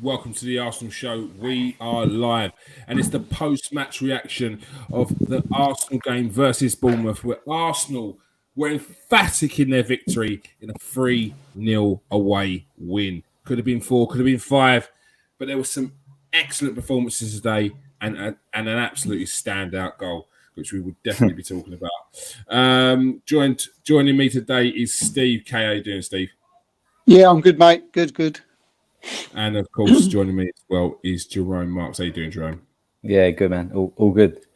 Welcome to the Arsenal show. We are live, and it's the post-match reaction of the Arsenal game versus Bournemouth, where Arsenal were emphatic in their victory in a 3-0 away win. Could have been 4, could have been 5, but there were some excellent performances today and an absolutely standout goal, which we would definitely be talking about. Joining me today is Steve. How are you doing, Steve? Yeah, I'm good, mate. Good. And of course, joining me as well is Jerome Marks. How you doing, Jerome? Yeah, good, man. All good.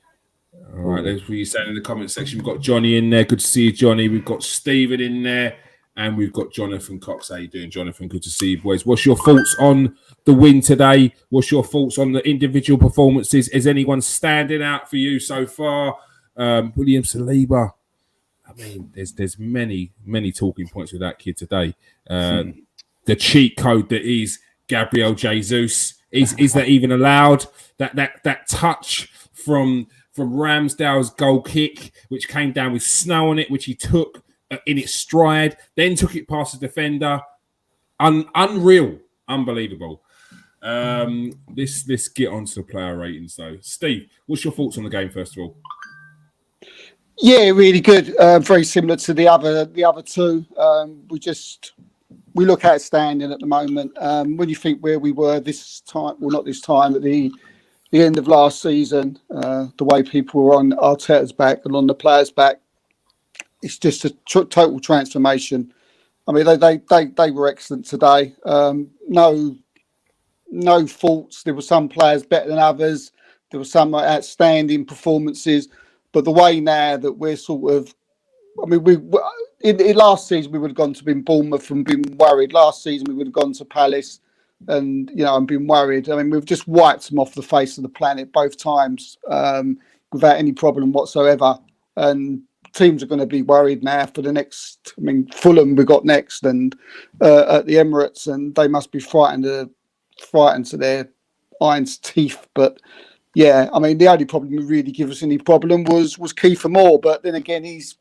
All right, there's what you're saying in the comment section. We've got Johnny in there. Good to see you, Johnny. We've got Stephen in there. And we've got Jonathan Cox. How you doing, Jonathan? Good to see you, boys. What's your thoughts on the win today? What's your thoughts on the individual performances? Is anyone standing out for you so far? William Saliba. I mean, there's many talking points with that kid today. The cheat code that is Gabriel Jesus. Is that even allowed? That touch from Ramsdale's goal kick, which came down with snow on it, which he took in its stride, then took it past the defender. Unreal, unbelievable. Let's get on to the player ratings though. Steve, what's your thoughts on the game first of all? Yeah, really good. Very similar to the other two. We look outstanding at the moment. When you think where we were this time, well, not this time, at the end of last season, the way people were on Arteta's back and on the players' back, it's just a total transformation. I mean, they were excellent today. No faults. There were some players better than others. There were some outstanding performances. But the way now that we're sort of, I mean, in last season we would have gone to Bournemouth and been worried. Last season we would have gone to Palace and been worried. I mean, we've just wiped them off the face of the planet both times without any problem whatsoever. And teams are going to be worried now for the next. I mean, Fulham we got next, and at the Emirates, and they must be frightened to their iron's teeth. But yeah, I mean, the only problem who really give us any problem was Kiefer Moore. But then again, he's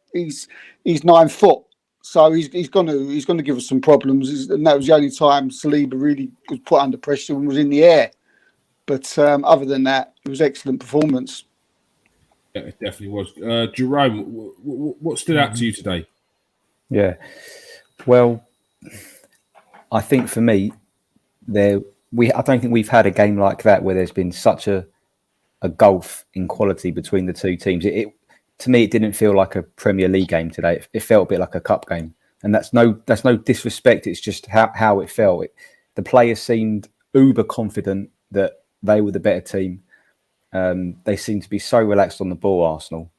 9 foot, so he's going to give us some problems. And that was the only time Saliba really was put under pressure and was in the air. But other than that, it was excellent performance. Yeah, it definitely was. Jerome, what stood out to you today? Yeah, well, I think for me, I don't think we've had a game like that where there's been such a gulf in quality between the two teams. To me, it didn't feel like a Premier League game today. It felt a bit like a cup game, and that's no disrespect. It's just how it felt. The players seemed uber confident that they were the better team. They seemed to be so relaxed on the ball, Arsenal.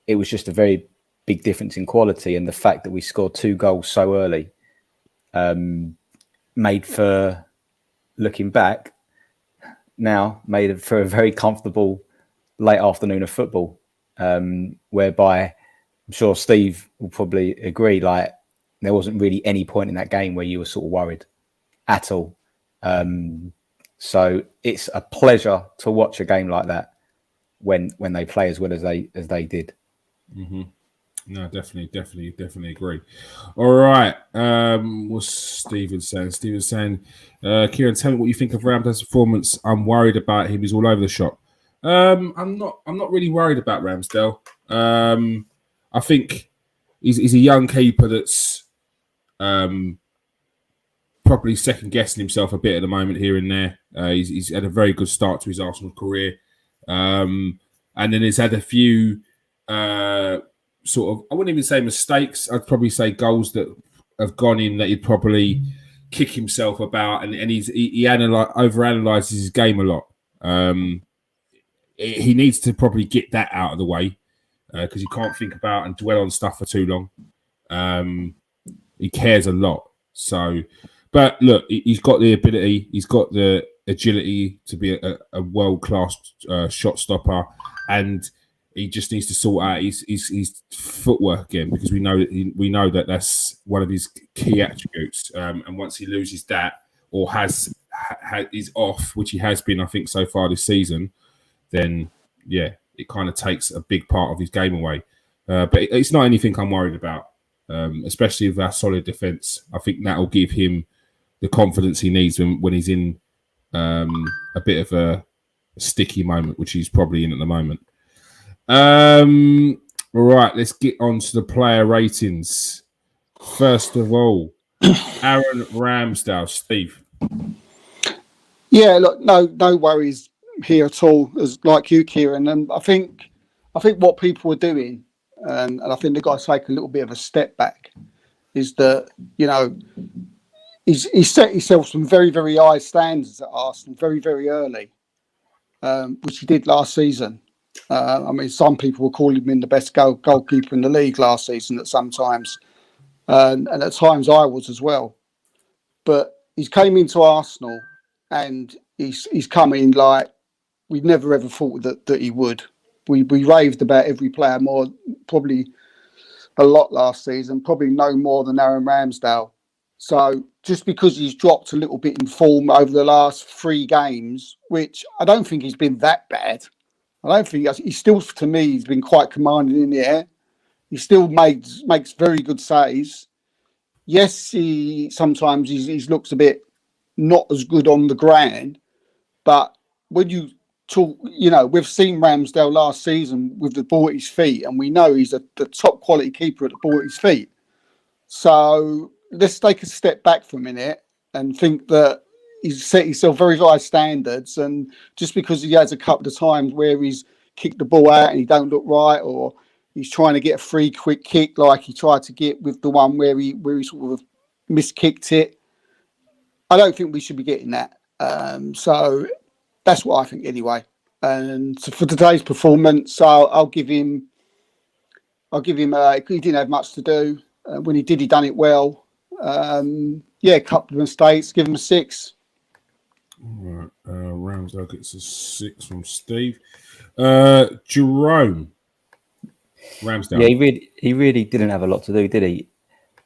It was just a very big difference in quality, and the fact that we scored 2 goals so early made for, looking back now, made for a very comfortable late afternoon of football, whereby I'm sure Steve will probably agree, like there wasn't really any point in that game where you were sort of worried at all. So it's a pleasure to watch a game like that when they play as well as they did. Mm-hmm. No, definitely agree. All right. What's Stephen saying? Stephen's saying, Kieran, tell me what you think of Ramsdale's performance. I'm worried about him. He's all over the shop. I'm not really worried about Ramsdale. I think he's a young keeper that's probably second guessing himself a bit at the moment here and there. He's had a very good start to his Arsenal career, and then he's had a few sort of, I wouldn't even say mistakes. I'd probably say goals that have gone in that he'd probably kick himself about, and he overanalyzes his game a lot. He needs to probably get that out of the way because he can't think about and dwell on stuff for too long. He cares a lot. So, but look, he's got the ability, he's got the agility to be a world-class shot stopper, and he just needs to sort out his footwork again, because we know that that's one of his key attributes. And once he loses that, or is off, which he has been, I think, so far this season, then yeah, it kind of takes a big part of his game away. But it's not anything I'm worried about, especially with our solid defence. I think that will give him the confidence he needs when he's in a bit of a sticky moment, which he's probably in at the moment. All right, let's get on to the player ratings. First of all, Aaron Ramsdale, Steve. Yeah, look, no worries here at all. As like you, Kieran, and I think what people are doing, and I think the guys take a little bit of a step back, is that he's set himself some very very high standards at Arsenal very very early, which he did last season. I mean, some people were calling him the best goalkeeper in the league last season at some times, and at times I was as well. But he's came into Arsenal and he's come in like we never ever thought that he would. We raved about every player more, probably a lot last season, probably no more than Aaron Ramsdale. So just because he's dropped a little bit in form over the last 3 games, which I don't think he's been that bad. I don't think he's still, to me, he's been quite commanding in the air. He still makes very good saves. Yes, sometimes he looks a bit not as good on the ground, but when you talk, we've seen Ramsdale last season with the ball at his feet, and we know he's the top quality keeper at the ball at his feet. So let's take a step back for a minute and think that he's set himself very high standards, and just because he has a couple of times where he's kicked the ball out and he don't look right, or he's trying to get a free quick kick like he tried to get with the one where he sort of miskicked it, I don't think we should be getting that. So that's what I think anyway. And so for today's performance, I'll give him. He didn't have much to do. When he did, he done it well. A couple of mistakes. Give him a 6. All right, Ramsdale gets a 6 from Steve. Jerome. Ramsdale. Yeah, he really didn't have a lot to do, did he?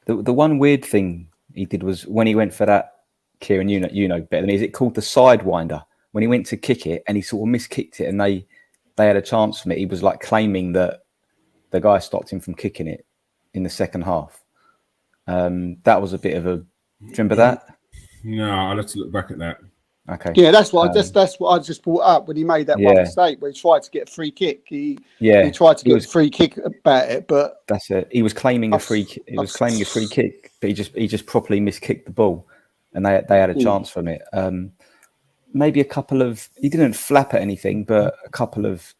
The one weird thing he did was when he went for that, Kieran, you know better than me, is it called the sidewinder? When he went to kick it and he sort of miskicked it and they had a chance from it, he was like claiming that the guy stopped him from kicking it in the second half. That was a bit of a... Do you remember that? No, I'll have to look back at that. Okay. Yeah, that's what I just brought up when he made that one mistake where he tried to get a free kick. He tried to get a free kick about it, but that's it. He was claiming a free kick. He was claiming a free kick, but he just properly miskicked the ball, and they had a chance from it. Maybe a couple of... He didn't flap at anything, but a couple of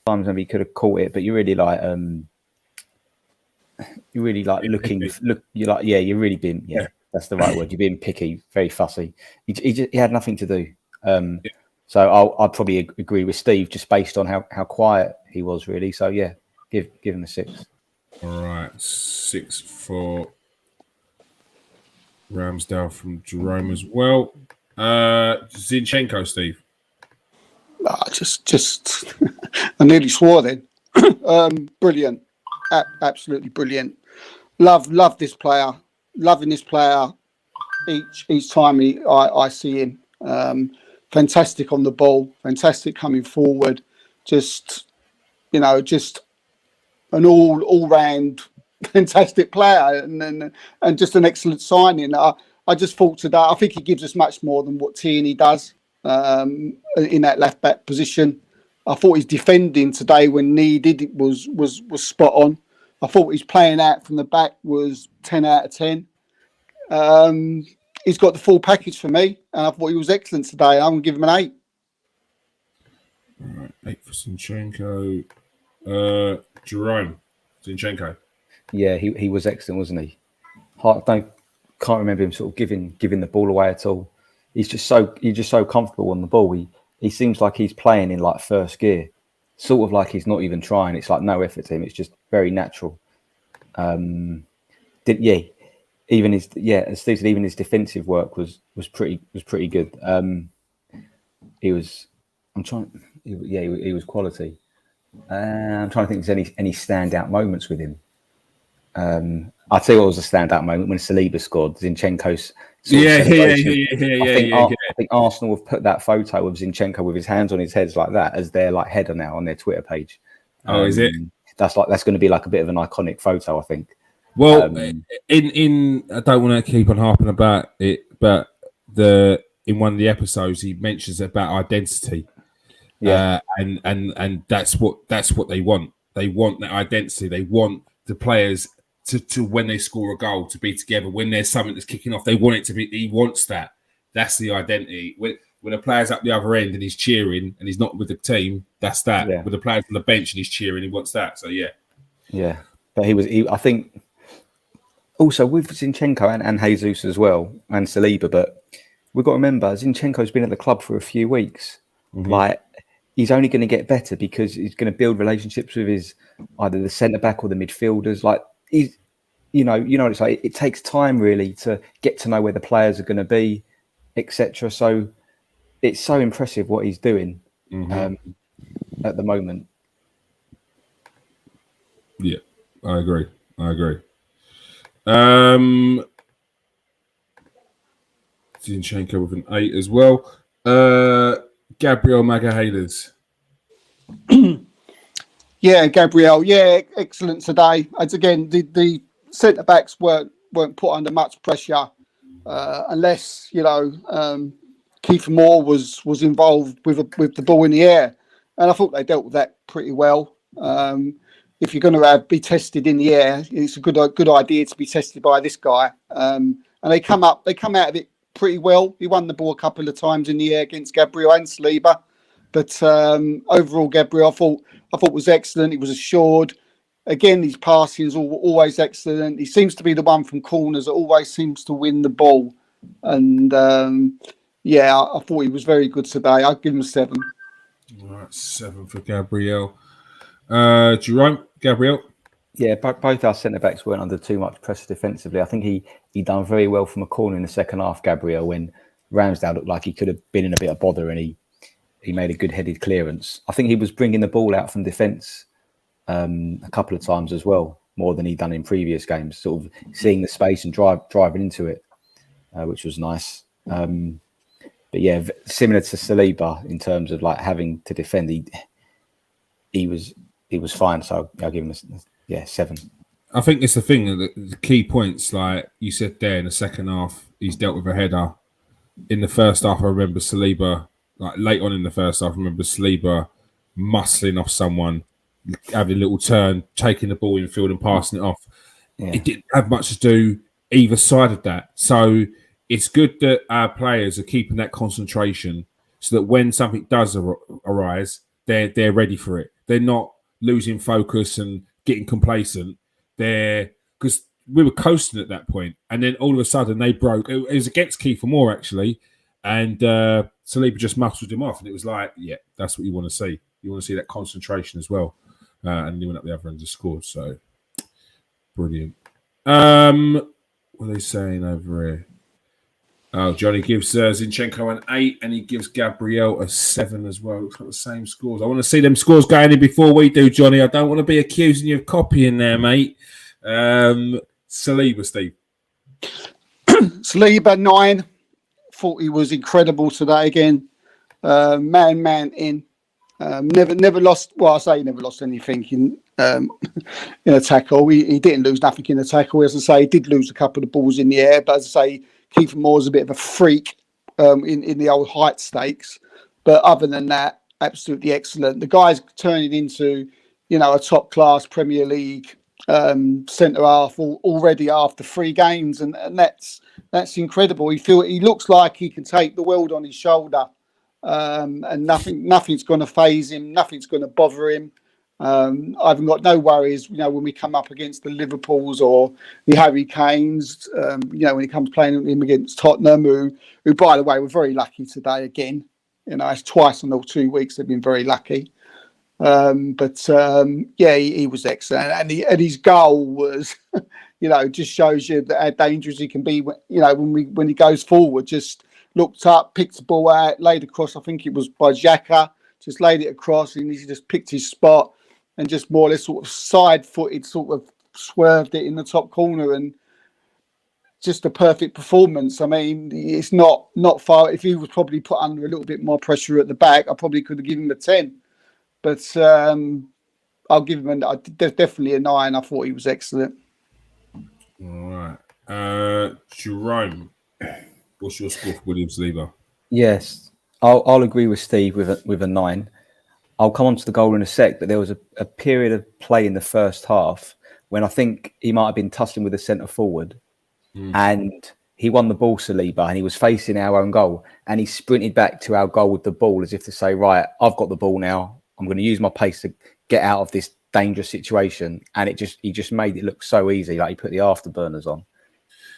times maybe he could have caught it. But you're really like looking. You're like, yeah, you're really being, that's the right word. You're being picky, very fussy. He had nothing to do. So I'd probably agree with Steve just based on how quiet he was, really. So yeah, give him a 6. All right, 6 for Ramsdale from Jerome as well. Zinchenko, Steve. Just I nearly swore then. Brilliant, absolutely brilliant. Love this player. Loving this player each time I see him. Fantastic on the ball, fantastic coming forward. Just an all round fantastic player, and just an excellent signing. I just thought today, I think he gives us much more than what Tierney does in that left back position. I thought his defending today, when needed, was spot on. I thought his playing out from the back was 10 out of 10. He's got the full package for me, and I thought he was excellent today. I'm going to give him an 8. All right, 8 for Zinchenko. Jerome, Zinchenko. Yeah, he was excellent, wasn't he? Can't remember him sort of giving the ball away at all. He's just so comfortable on the ball. He seems like he's playing in like first gear, sort of like he's not even trying. It's like no effort to him. It's just very natural. As Steve said, even his defensive work was pretty good. He was quality. I'm trying to think if there's any standout moments with him. I'll tell you what was a standout moment when Saliba scored. Zinchenko's I think Arsenal have put that photo of Zinchenko with his hands on his head like that as their like header now on their Twitter page. Is it? That's going to be like a bit of an iconic photo, I think. Well, I don't want to keep on harping about it, but the in one of the episodes, he mentions about identity. Yeah. And that's what they want. They want that identity. They want the players to when they score a goal to be together. When there's something that's kicking off, they want it to be. He wants that. That's the identity. When a player's up the other end and he's cheering and he's not with the team, that's that. Yeah. With the players on the bench and he's cheering, he wants that. So yeah. But I think also with Zinchenko and Jesus as well and Saliba, but we've got to remember Zinchenko's been at the club for a few weeks. Mm-hmm. Like, he's only going to get better because he's going to build relationships with either the centre back or the midfielders. Like, he's, you know, it's like it takes time really to get to know where the players are going to be, etc. So it's so impressive what he's doing at the moment. Yeah, I agree. Zinchenko with an 8 as well. Gabriel Magalhaes. Yeah, Gabriel. Yeah, excellent today. As again, the centre backs weren't put under much pressure, unless Kiefer Moore was involved with the ball in the air, and I thought they dealt with that pretty well. If you're going to be tested in the air, it's a good idea to be tested by this guy. And they come out of it pretty well. He won the ball a couple of times in the air against Gabriel and Saliba, but overall, Gabriel I thought was excellent. He was assured. Again, his passing is always excellent. He seems to be the one from corners that always seems to win the ball. And I thought he was very good today. I'd give him a 7. All right, 7 for Gabriel. Jerome, Gabriel. Yeah, both our centre backs weren't under too much pressure defensively. I think he done very well from a corner in the second half, Gabriel, when Ramsdale looked like he could have been in a bit of bother, and he made a good headed clearance. I think he was bringing the ball out from defence a couple of times as well, more than he'd done in previous games, sort of seeing the space and driving into it, which was nice. But yeah, similar to Saliba in terms of like having to defend, he was fine. So I'll give him 7. I think it's the thing, the key points, like you said there in the second half, he's dealt with a header. In the first half, I remember Saliba, like late on in the first half, I remember Saliba muscling off someone, having a little turn, taking the ball in field and passing it off. Yeah. It didn't have much to do either side of that. So it's good that our players are keeping that concentration so that when something does arise, they're ready for it. They're not losing focus and getting complacent. Because we were coasting at that point, and then all of a sudden they broke. It was against Kiefer Moore actually, and Saliba just muscled him off, and it was like, yeah, that's what you want to see. You want to see that concentration as well, and he went up the other end and scored. So brilliant. What are they saying over here? Oh, Johnny gives Zinchenko an 8, and he gives Gabriel a 7 as well. Looks like the same scores. I want to see them scores going in before we do, Johnny. I don't want to be accusing you of copying there, mate. Saliba, Steve. Saliba 9. Thought he was incredible today again. Man in. Never lost. Well, I say he never lost anything in a tackle. He didn't lose nothing in the tackle. As I say, he did lose a couple of balls in the air, but as I say, Kiefer Moore's a bit of a freak in the old height stakes. But other than that, absolutely excellent. The guy's turning into, a top class Premier League centre half already after 3 games, and that's incredible. He looks like he can take the world on his shoulder, and nothing's going to faze him, nothing's going to bother him. I've got no worries, when we come up against the Liverpools or the Harry Kanes, when he comes playing him against Tottenham, who by the way, were very lucky today again. It's twice in all 2 weeks they've been very lucky. He was excellent, and his goal was, just shows you how dangerous he can be. When he goes forward, just looked up, picked the ball out, laid across. I think it was by Xhaka, just laid it across, and he just picked his spot and just more or less sort of side-footed, sort of swerved it in the top corner, and just a perfect performance. I mean, it's not far. If he was probably put under a little bit more pressure at the back, I probably could have given him a 10. But I'll give him definitely a 9. I thought he was excellent. All right. Jerome, what's your score for William Saliba? Yes, I'll agree with Steve with a 9. I'll come on to the goal in a sec, but there was a period of play in the first half when I think he might have been tussling with the centre forward, and he won the ball, Saliba, and he was facing our own goal, and he sprinted back to our goal with the ball as if to say, right, I've got the ball now. I'm going to use my pace to get out of this dangerous situation, and he just made it look so easy, like he put the afterburners on.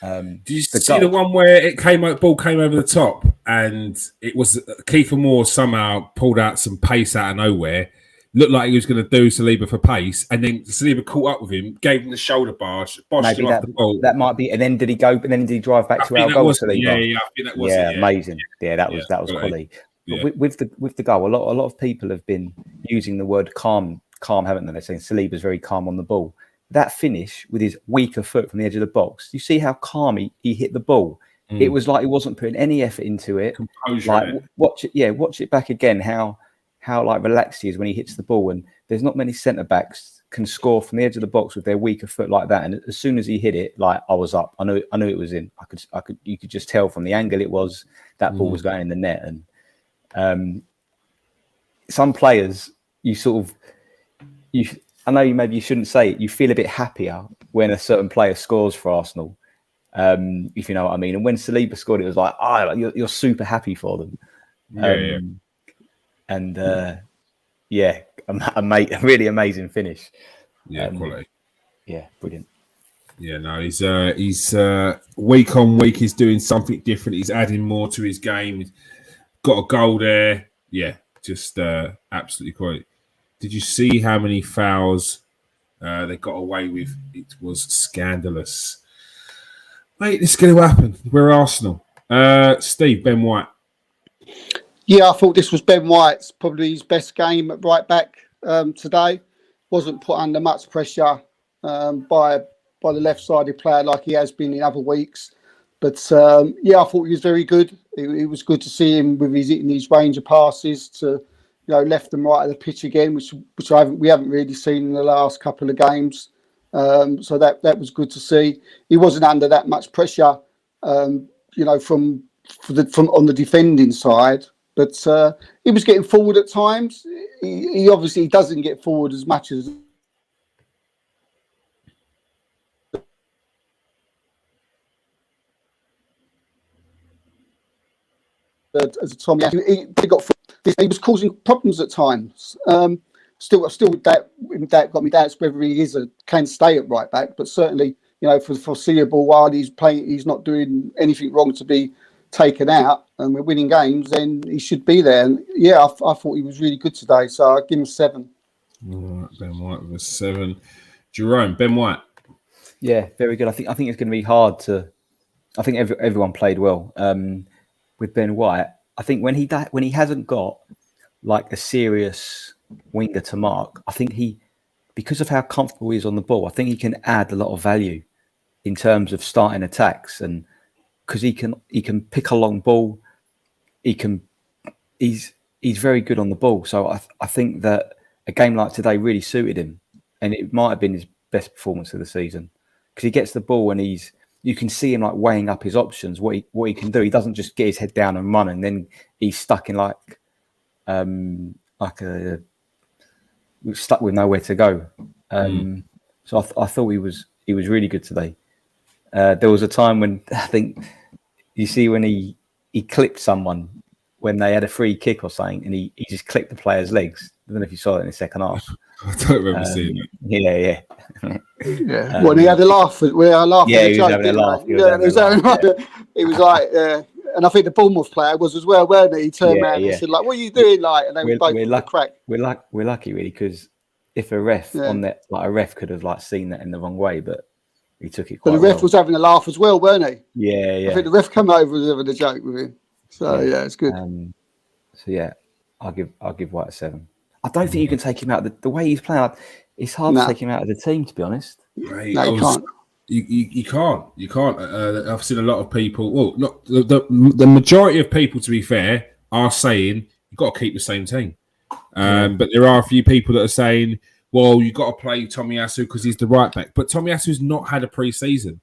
Did you see the one where ball came over the top, and it was Kiefer Moore somehow pulled out some pace out of nowhere, looked like he was going to do Saliba for pace, and then Saliba caught up with him, gave him the shoulder barge, boshed him off the ball. That might be, and then did he go? And then did he drive back to our goal? Saliba? Yeah, I think that was it. Amazing. Yeah, that was quality. Yeah. But with the goal, a lot of people have been using the word calm, haven't they? They're saying Saliba's very calm on the ball. That finish with his weaker foot from the edge of the box, you see how calm he hit the ball. It was like he wasn't putting any effort into it. Composure. Like watch it back again. How like relaxed he is when he hits the ball. And there's not many centre backs can score from the edge of the box with their weaker foot like that. And as soon as he hit it, like I was up. I knew it was in. You could just tell from the angle it was that ball was going in the net. And some players, I know maybe you shouldn't say it. You feel a bit happier when a certain player scores for Arsenal, if you know what I mean. And when Saliba scored, it was like, you're super happy for them. And a really amazing finish. Yeah, quality. Yeah, brilliant. Yeah, no, he's week on week he's doing something different. He's adding more to his game. He's got a goal there. Yeah, just absolutely quality. Did you see how many fouls they got away with? It was scandalous. Mate, this is going to happen. We're Arsenal. Steve, Ben White. Yeah, I thought this was Ben White's probably his best game at right back today. Wasn't put under much pressure by the left-sided player like he has been in other weeks. But I thought he was very good. It was good to see him with his range of passes to left and right of the pitch again, which we haven't really seen in the last couple of games. So that was good to see. He wasn't under that much pressure, from on the defending side, but he was getting forward at times. He obviously doesn't get forward as much as Tommy. He was causing problems at times. Still with that got me doubts whether he can stay at right back. But certainly, for the foreseeable while he's playing, he's not doing anything wrong to be taken out, and we're winning games. Then he should be there. And I thought he was really good today. So I give him 7. All right, Ben White with a 7. Jerome, Ben White. Yeah, very good. I think it's going to be hard to. I think everyone played well. With Ben White, I think when he hasn't got like a serious winger to mark, I think because of how comfortable he is on the ball, I think he can add a lot of value in terms of starting attacks, and because he can pick a long ball, he's very good on the ball. So I think that a game like today really suited him, and it might have been his best performance of the season because he gets the ball and you can see him like weighing up his options, what he can do. He doesn't just get his head down and run, and then he's stuck in stuck with nowhere to go. So I thought he was really good today. There was a time when I think you see when he clipped someone when they had a free kick or something, and he just clipped the player's legs. I don't know if you saw it in the second half. I don't remember seeing it. Yeah. When he had a laugh, he was having a laugh. It was like, and I think the Bournemouth player was as well, weren't he? He turned around and said, like, "What are you doing?" Like, and they were both crack. We're lucky, really, because if a ref on that, like a ref could have like seen that in the wrong way, but he took it quite well. But the ref was having a laugh as well, weren't he? Yeah. I think the ref came over and was having a joke with him. So it's good. I'll give White a 7. I don't think you can take him out. The way he's playing, it's hard to take him out of the team, to be honest. Right. No, you can't. You can't. You can't. I've seen a lot of people. Well, not the majority of people, to be fair, are saying you've got to keep the same team. But there are a few people that are saying, well, you've got to play Tomiyasu because he's the right back. But Tomiyasu's not had a pre-season.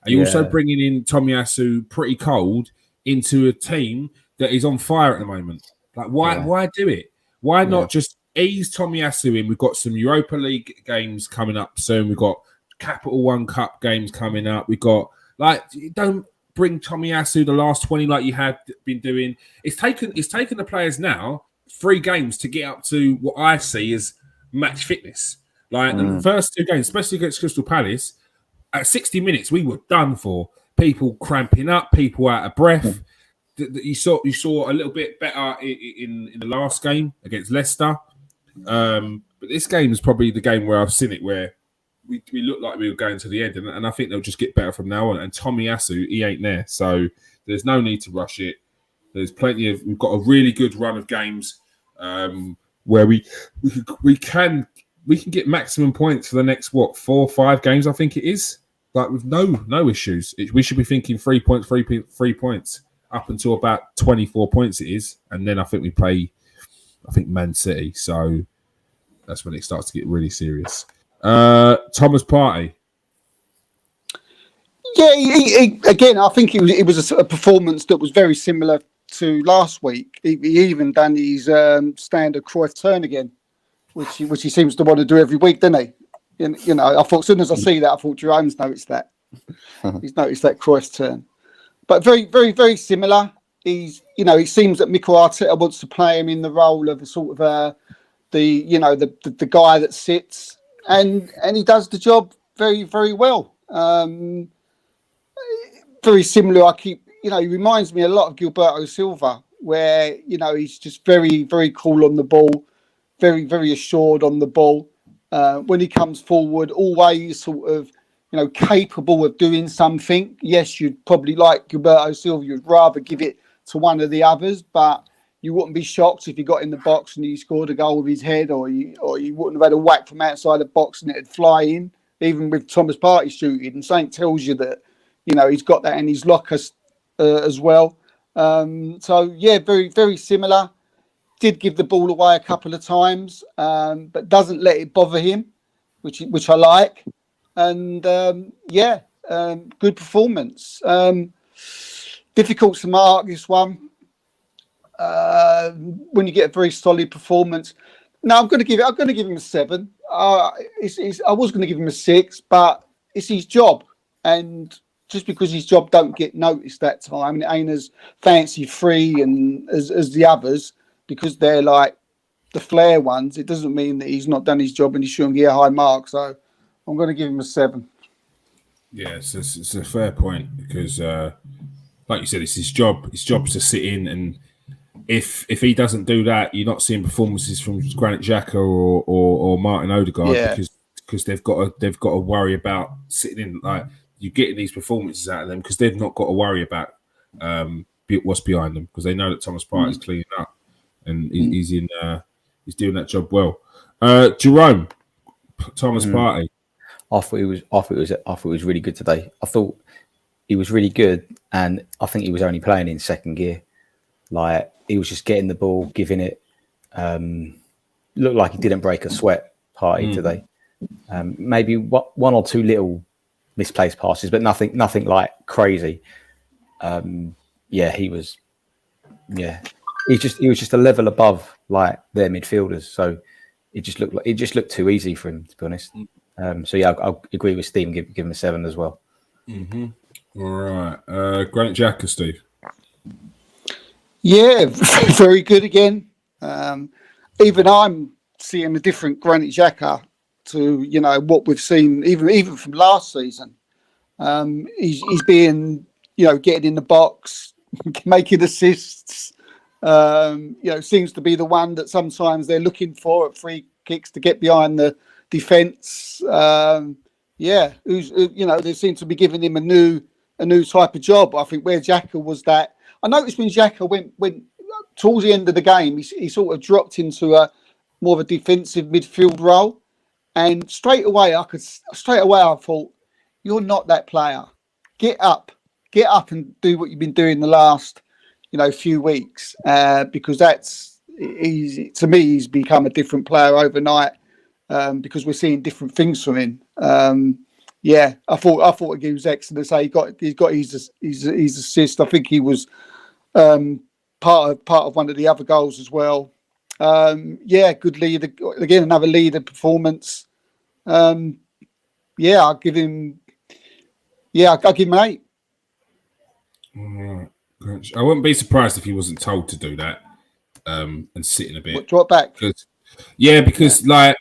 And you're also bringing in Tomiyasu pretty cold into a team that he's on fire at the moment. Like, why do it? Why not just ease Tomiyasu in? We've got some Europa League games coming up soon. We've got Capital One Cup games coming up. We've got, like, don't bring Tomiyasu the last 20 like you have been doing. It's taken the players now 3 games to get up to what I see as match fitness. Like the first 2 games, especially against Crystal Palace, at 60 minutes, we were done for. People cramping up, people out of breath. You saw a little bit better in the last game against Leicester. But this game is probably the game where I've seen it where we looked like we were going to the end. And I think they'll just get better from now on. And Tomiyasu, he ain't there. So there's no need to rush it. There's we've got a really good run of games where we can get maximum points for the next 4 or 5 games. I think it is, like, with no issues. We should be thinking 3 points, 3 points up until about 24 points. It is, and then I think we play, Man City. So that's when it starts to get really serious. Thomas Partey. Yeah, again, I think it was a performance that was very similar to last week. He even done his standard Cruyff turn again, which he seems to want to do every week, doesn't he? You know, I thought as soon as I see that, I thought Jerome's noticed that. He's noticed that Cruyff turn, but very, very, very similar. It seems that Mikel Arteta wants to play him in the role of a sort of the guy that sits, and he does the job very, very well. Very similar. He reminds me a lot of Gilberto Silva, where he's just very, very cool on the ball, very, very assured on the ball. When he comes forward, always sort of, capable of doing something. Yes, you'd probably like Gilberto Silva, you'd rather give it to one of the others, but you wouldn't be shocked if he got in the box and he scored a goal with his head, or you wouldn't have had a whack from outside the box and it'd fly in, even with Thomas Partey shooting. And something tells you that, he's got that in his locker as well. So, yeah, very, very similar. Did give the ball away a couple of times, but doesn't let it bother him, which I like. And good performance. Difficult to mark this one. When you get a very solid performance. No, I'm going to give him a 7. I was going to give him a 6, but it's his job, and just because his job don't get noticed that time, it ain't as fancy free and as the others, because they're like the flair ones. It doesn't mean that he's not done his job and he shouldn't get a high mark. So I'm going to give him a 7. Yeah, it's a fair point, because, like you said, it's his job. His job is to sit in, and if he doesn't do that, you're not seeing performances from Granit Xhaka or Martin Odegaard, because they've got to worry about sitting in. Like, you're getting these performances out of them because they've not got to worry about what's behind them, because they know that Thomas Partey is cleaning up and he's doing that job well. Jerome, Thomas Partey. I thought it was really good today. I thought he was really good, and I think he was only playing in second gear. Like, he was just getting the ball, giving it. Looked like he didn't break a sweat, Partey today. Maybe one or two little misplaced passes, but nothing like crazy. He was just a level above like their midfielders. So it just looked too easy for him, to be honest. I'll agree with Steve and give him a 7 as well. Mm-hmm. All right, Granit Xhaka, Steve. Yeah, very good again. Even I'm seeing a different Granit Xhaka to what we've seen even from last season. He's being getting in the box, making assists. Seems to be the one that sometimes they're looking for at free kicks to get behind the defence. They seem to be giving him a new type of job. I think where Xhaka was that. I noticed when Xhaka went towards the end of the game, he sort of dropped into a more of a defensive midfield role, and straight away I thought, you're not that player. Get up and do what you've been doing the last few weeks, because that's easy. To me, he's become a different player overnight, because we're seeing different things from him. I thought he was excellent. He got his assist. I think he was part of one of the other goals as well. Good leader again, another leader performance. I'll give him. I'll give him an 8. All right. I wouldn't be surprised if he wasn't told to do that and sit in a bit. Drop back. Because like,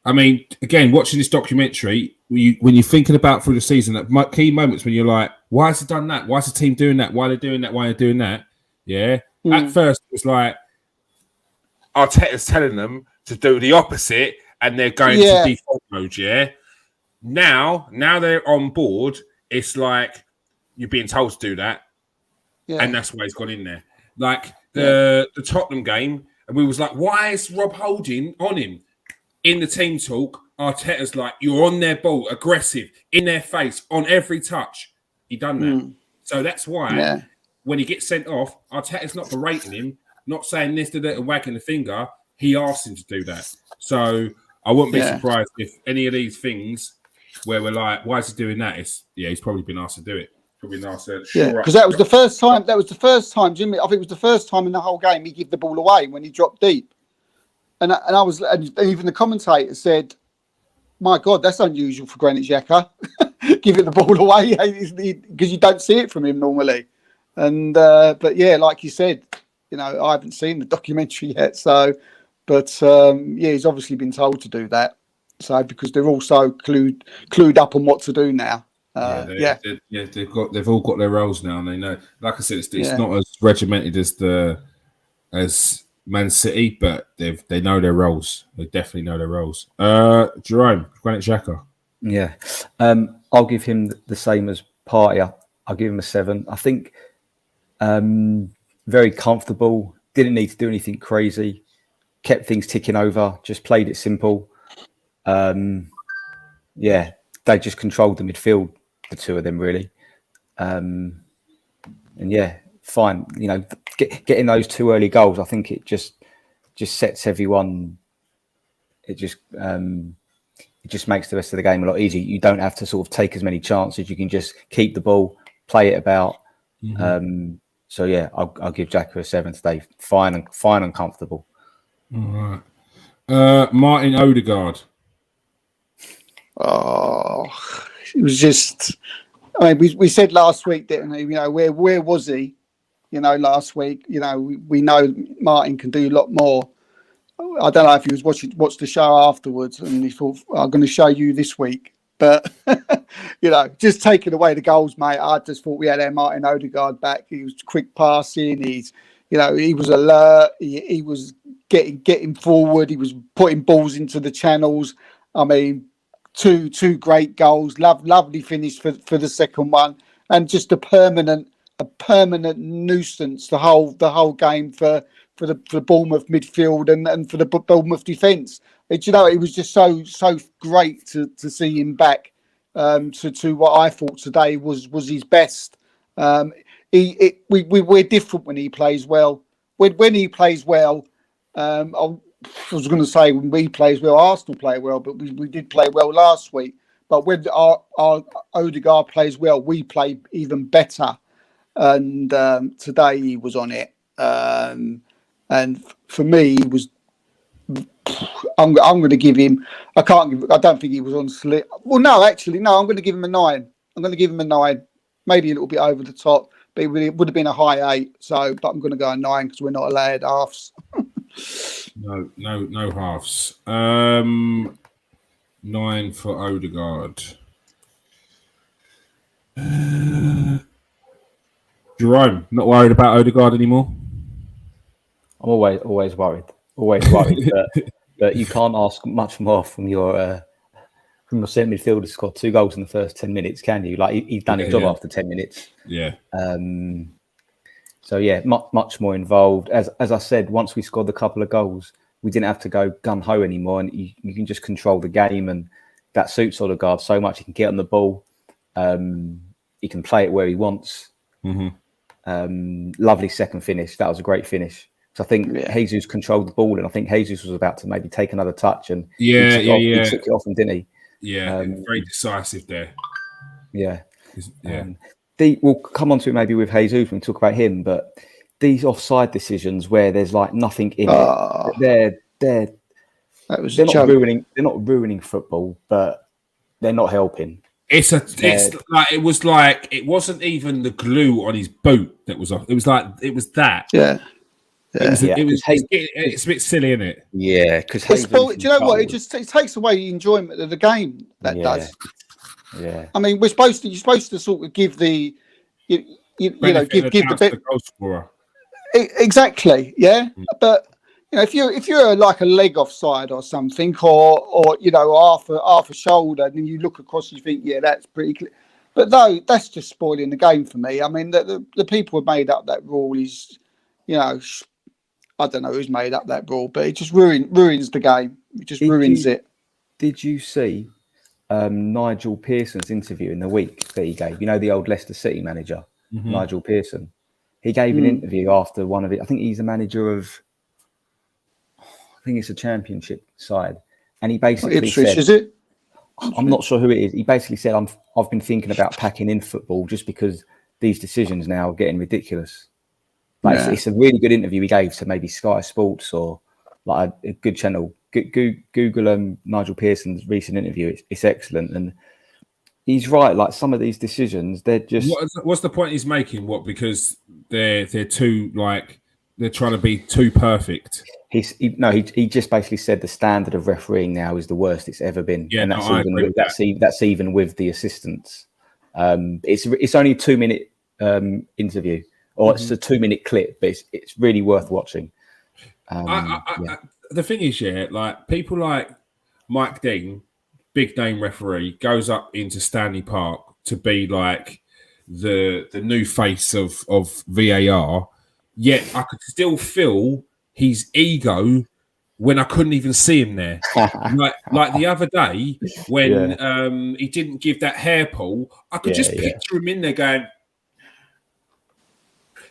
I mean, again, watching this documentary, when you're thinking about through the season, at key moments when you're like, why has he done that? Why is the team doing that? Why are they doing that? Why are they doing that? Yeah. At first, it was like Arteta's telling them to do the opposite, and they're going to default mode. Yeah. Now they're on board. It's like you're being told to do that, and that's why he's gone in there. Like the Tottenham game, and we was like, why is Rob Holding on him? In the team talk, Arteta's like, you're on their ball, aggressive, in their face, on every touch. He done that. So that's why when he gets sent off, Arteta's not berating him, not saying this, that, and wagging the finger. He asked him to do that. So I wouldn't be surprised if any of these things where we're like, why is he doing that? He's probably been asked to do it. Probably been asked to because that was the first time. That was the first time, Jimmy. I think it was the first time in the whole game he gave the ball away when he dropped deep. And even the commentator said, "My God, that's unusual for Granit Xhaka, giving the ball away because you don't see it from him normally." And but like you said, I haven't seen the documentary yet, he's obviously been told to do that. So because they're all so clued up on what to do now. They've all got their roles now, and they know. Like I said, it's not as regimented as Man City, but they know their roles. They definitely know their roles. Jerome, Granit Xhaka. Yeah, I'll give him the same as Partey. I'll give him a 7. I think very comfortable. Didn't need to do anything crazy. Kept things ticking over. Just played it simple. They just controlled the midfield. The two of them really, fine. Getting those 2 early goals, I think it just sets everyone. It just makes the rest of the game a lot easier. You don't have to sort of take as many chances. You can just keep the ball, play it about. I'll give Xhaka a 7 today. Fine and comfortable. All right, Martin Odegaard. Oh, it was just. I mean, we said last week, didn't we? Where was he? Last week. We know Martin can do a lot more. I don't know if he was watched the show afterwards and he thought, I'm going to show you this week. But just taking away the goals, mate. I just thought we had our Martin Odegaard back. He was quick passing. He was alert. He was getting forward. He was putting balls into the channels. I mean. Two great goals, lovely finish for the second one, and just a permanent nuisance the whole game for the Bournemouth midfield and for the Bournemouth defence. It was just so great to see him back to what I thought today was his best. We're different when he plays well. When he plays well, I was going to say when we play well, Arsenal play well, but we did play well last week. But when our Odegaard plays well, we play even better. And today he was on it. And for me, he was. I'm going to give him. I don't think he was on slip. Well, no, actually, no. I'm going to give him a 9. I'm going to give him a 9. Maybe a little bit over the top, but it would have been a high 8. So, but I'm going to go a 9 because we're not allowed halves. No halves. 9 for Odegaard. Jerome, not worried about Odegaard anymore? I'm always worried. But you can't ask much more from your centre midfielder to score 2 goals in the first 10 minutes, can you? Like he's done his job after 10 minutes. Yeah. Much more involved. As I said, once we scored a couple of goals, we didn't have to go gun-ho anymore, and you can just control the game, and that suits Odegaard so much. He can get on the ball. He can play it where he wants. Mm-hmm. Lovely second finish. That was a great finish. So I think Jesus controlled the ball, and I think Jesus was about to maybe take another touch, and he took it off and didn't he? Yeah, very decisive there. Yeah. We'll come on to it maybe with Jesus when we talk about him, but these offside decisions where there's like nothing in Oh, it. They're that was they're a not joke. ruining football, but they're not helping. It's like it wasn't even the glue on his boot that was off. It was that. Yeah. It's a bit silly, isn't it? Yeah, because Do you know what? It takes away the enjoyment of the game. That does. Yeah. I mean, you're supposed to sort of give the, give the goal scorer. Exactly. Yeah, but if you're like a leg offside or something, or half a shoulder, and then you look across, you think, yeah, that's pretty clear. But no, that's just spoiling the game for me. I mean, the people who made up that rule is, I don't know who's made up that rule, but it just ruins the game. It just ruins it. Did you see Nigel Pearson's interview in the week that he gave? The old Leicester City manager, Nigel Pearson. He gave an interview after one of it. I think he's a manager of, I think it's a championship side. And he basically Ipswich, said, is it? I'm not sure who it is. He basically said, I've been thinking about packing in football just because these decisions now are getting ridiculous. It's a really good interview he gave to maybe Sky Sports or like a good channel. Google Nigel Pearson's recent interview. It's excellent. And he's right. Like some of these decisions, they're just. What's the point he's making? Because they're too they're trying to be too perfect. He just basically said the standard of refereeing now is the worst it's ever been. Yeah, and that's even with the assistants. It's only a 2-minute interview, or it's a 2-minute clip, but it's really worth watching. The thing is, like people like Mike Dean, big name referee, goes up into Stanley Park to be like the new face of VAR. Yet I could still feel his ego when I couldn't even see him there. like the other day when he didn't give that hair pull, I could just picture him in there going,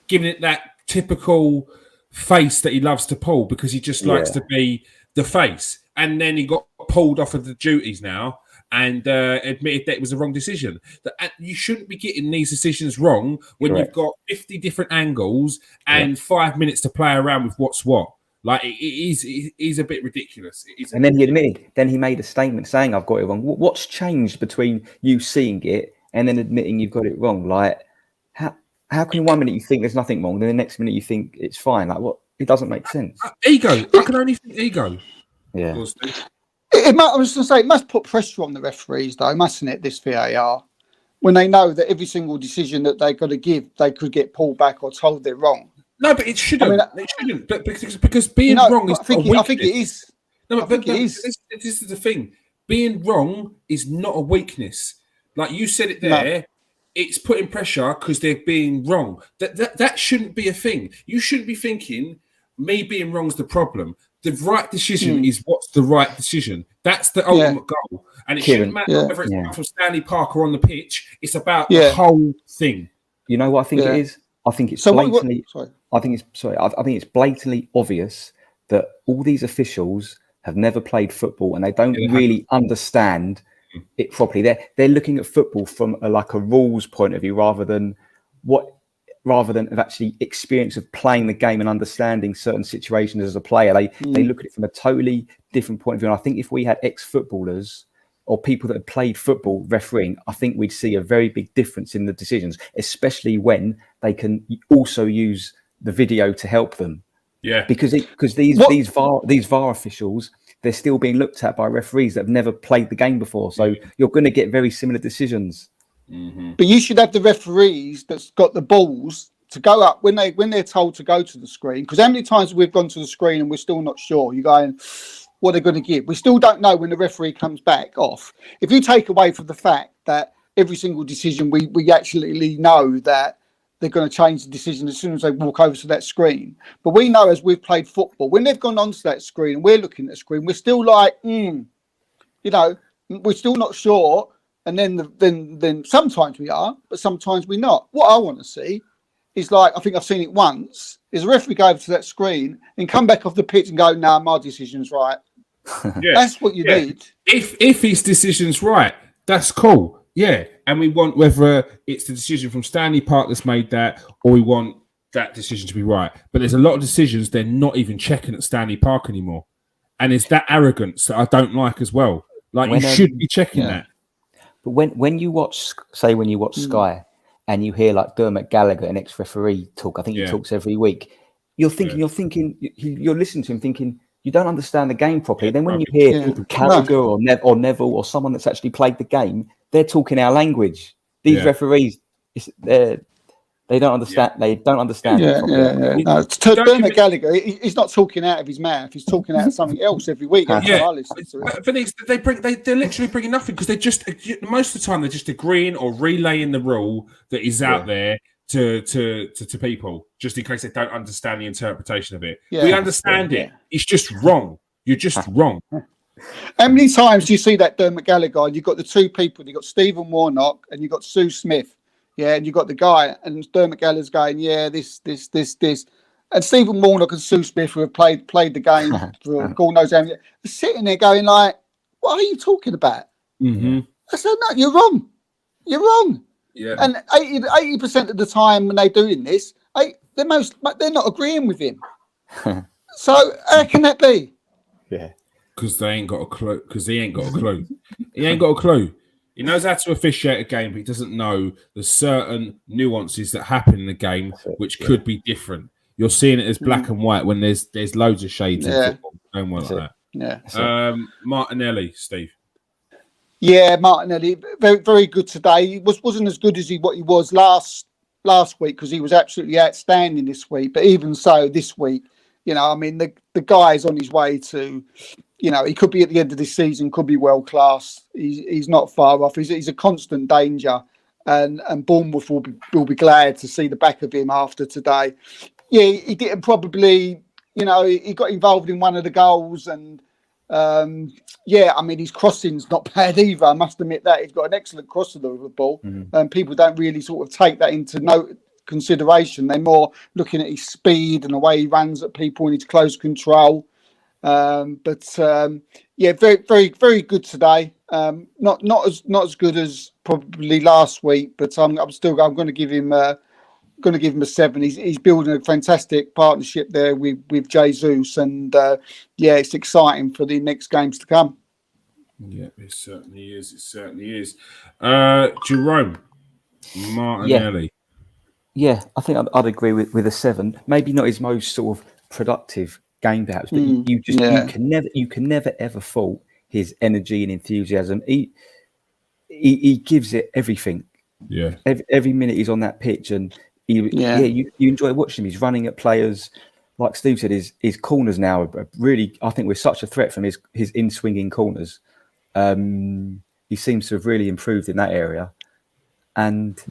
giving it that typical face that he loves to pull because he just likes to be the face. And then he got pulled off of the duties now and admitted that it was the wrong decision. That you shouldn't be getting these decisions wrong when you've got 50 different angles and 5 minutes to play around with what's what. Like it is a bit ridiculous. And then he admitted. Then he made a statement saying, "I've got it wrong." What's changed between you seeing it and then admitting you've got it wrong? Like how can 1 minute you think there's nothing wrong, then the next minute you think it's fine? Like what? It doesn't make sense. Ego. I can only think ego. Yeah. I was going to say, it must put pressure on the referees, though, mustn't it, this VAR? When they know that every single decision that they've got to give, they could get pulled back or told they're wrong. No, but it shouldn't. It shouldn't. But because being wrong is I think it is. No, but it is. This is the thing. Being wrong is not a weakness. Like you said it there. No. It's putting pressure because they're being wrong. That shouldn't be a thing. You shouldn't be thinking me being wrong is the problem. The right decision is what's the right decision. That's the ultimate goal. And it shouldn't matter whether it's from Stanley Park or on the pitch. It's about the whole thing. You know what I think it is? I think it's blatantly. I think it's blatantly obvious that all these officials have never played football and they don't really understand it properly. They're looking at football from a rules point of view rather than of actually experience of playing the game and understanding certain situations as a player. They look at it from a totally different point of view. And I think if we had ex-footballers or people that had played football refereeing, I think we'd see a very big difference in the decisions, especially when they can also use the video to help them. Yeah, because these VAR officials, they're still being looked at by referees that have never played the game before. So you're going to get very similar decisions. Mm-hmm. But you should have the referees that's got the balls to go up when they're told to go to the screen. Because how many times we've gone to the screen and we're still not sure? You're going, what they're going to give. We still don't know when the referee comes back off. If you take away from the fact that every single decision we actually know that they're going to change the decision as soon as they walk over to that screen. But we know as we've played football, when they've gone onto that screen and we're looking at the screen, we're still like, we're still not sure. And then sometimes we are, but sometimes we're not. What I want to see is I think I've seen it once, is a referee go over to that screen and come back off the pitch and go, nah, my decision's right. That's what you need. If his decision's right, that's cool. Yeah. And we want whether it's the decision from Stanley Park that's made that, or we want that decision to be right. But there's a lot of decisions they're not even checking at Stanley Park anymore. And it's that arrogance that I don't like as well. Like, you should be checking that. But when you watch, when you watch Sky and you hear like Dermot Gallagher, an ex-referee, talk, I think he talks every week, you're listening to him thinking, you don't understand the game properly. Then when you hear Carragher or Neville or someone that's actually played the game, they're talking our language. These referees, they don't understand. They don't understand. No, Dermot Gallagher, he's not talking out of his mouth. He's talking out of something else every week. But they're literally bringing nothing, because they just, most of the time, they're just agreeing or relaying the rule that is out there to people, just in case they don't understand the interpretation of it. We understand it. It's just wrong. You're just wrong. How many times do you see that Dermot Gallagher? You've got the two people. You've got Stephen Warnock and you've got Sue Smith. Yeah, and you've got the guy, and Dermot Gallagher's going, this. And Stephen Warnock and Sue Smith, who have played the game for God knows how many, are sitting there going like, what are you talking about? Mm-hmm. I said, no, you're wrong. You're wrong. Yeah. And 80% of the time when they're doing this, they're not agreeing with him. So how can that be? Yeah. Because they ain't got a clue. Because he ain't got a clue. He ain't got a clue. He knows how to officiate a game, but he doesn't know the certain nuances that happen in the game, which could be different. You're seeing it as black and white when there's loads of shades in football. Don't worry like that. Yeah. Martinelli, Steve. Yeah, Martinelli, very, very good today. He wasn't as good as what he was last week, because he was absolutely outstanding this week. But even so, this week, the guy's on his way to, he could be at the end of this season, could be world class. He's not far off. He's a constant danger, and Bournemouth will be glad to see the back of him after today. Yeah, he didn't probably, he got involved in one of the goals, and his crossing's not bad either. I must admit that he's got an excellent cross of the ball, and people don't really sort of take that into consideration. They're more looking at his speed and the way he runs at people and his close control. Very, very, very good today. Not as good as probably last week, but I'm going to give him a 7. He's building a fantastic partnership there with Jesus, and it's exciting for the next games to come. Yeah, it certainly is. Jerome Martinelli. Yeah, I think I'd agree with a 7. Maybe not his most sort of productive game, perhaps, but you can never ever fault his energy and enthusiasm. He gives it everything. Yeah. Every minute he's on that pitch, and you enjoy watching him. He's running at players. Like Steve said, his corners now are really, I think we're such a threat from his in-swinging corners. He seems to have really improved in that area, and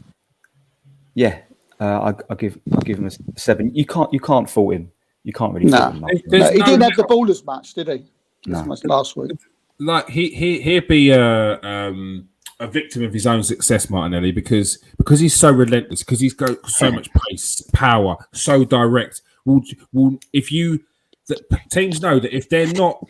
I'll give him a 7. You can't fault him. You can't really fault him. He didn't have the ball as much, did he? As much last week. Like he'd be a victim of his own success, Martinelli, because he's so relentless, because he's got so much pace, power, so direct. Teams know that if they're not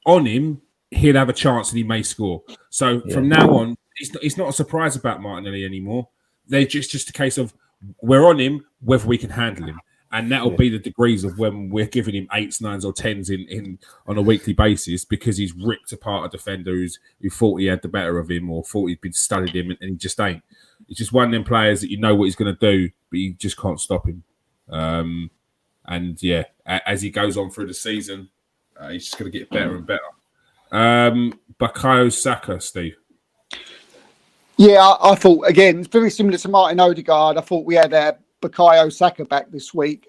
on him, he'll have a chance and he may score. So from now on, it's not a surprise about Martinelli anymore. They're just a case of we're on him, whether we can handle him. And that'll be the degrees of when we're giving him 8s, 9s, or 10s in on a weekly basis, because he's ripped apart a defender who thought he had the better of him or thought he'd been studied him, and he just ain't. He's just one of them players that you know what he's going to do, but you just can't stop him. As he goes on through the season, he's just going to get better and better. Bukayo Saka, Steve. Yeah, I thought, again, very similar to Martin Odegaard. I thought we had Bukayo Saka back this week.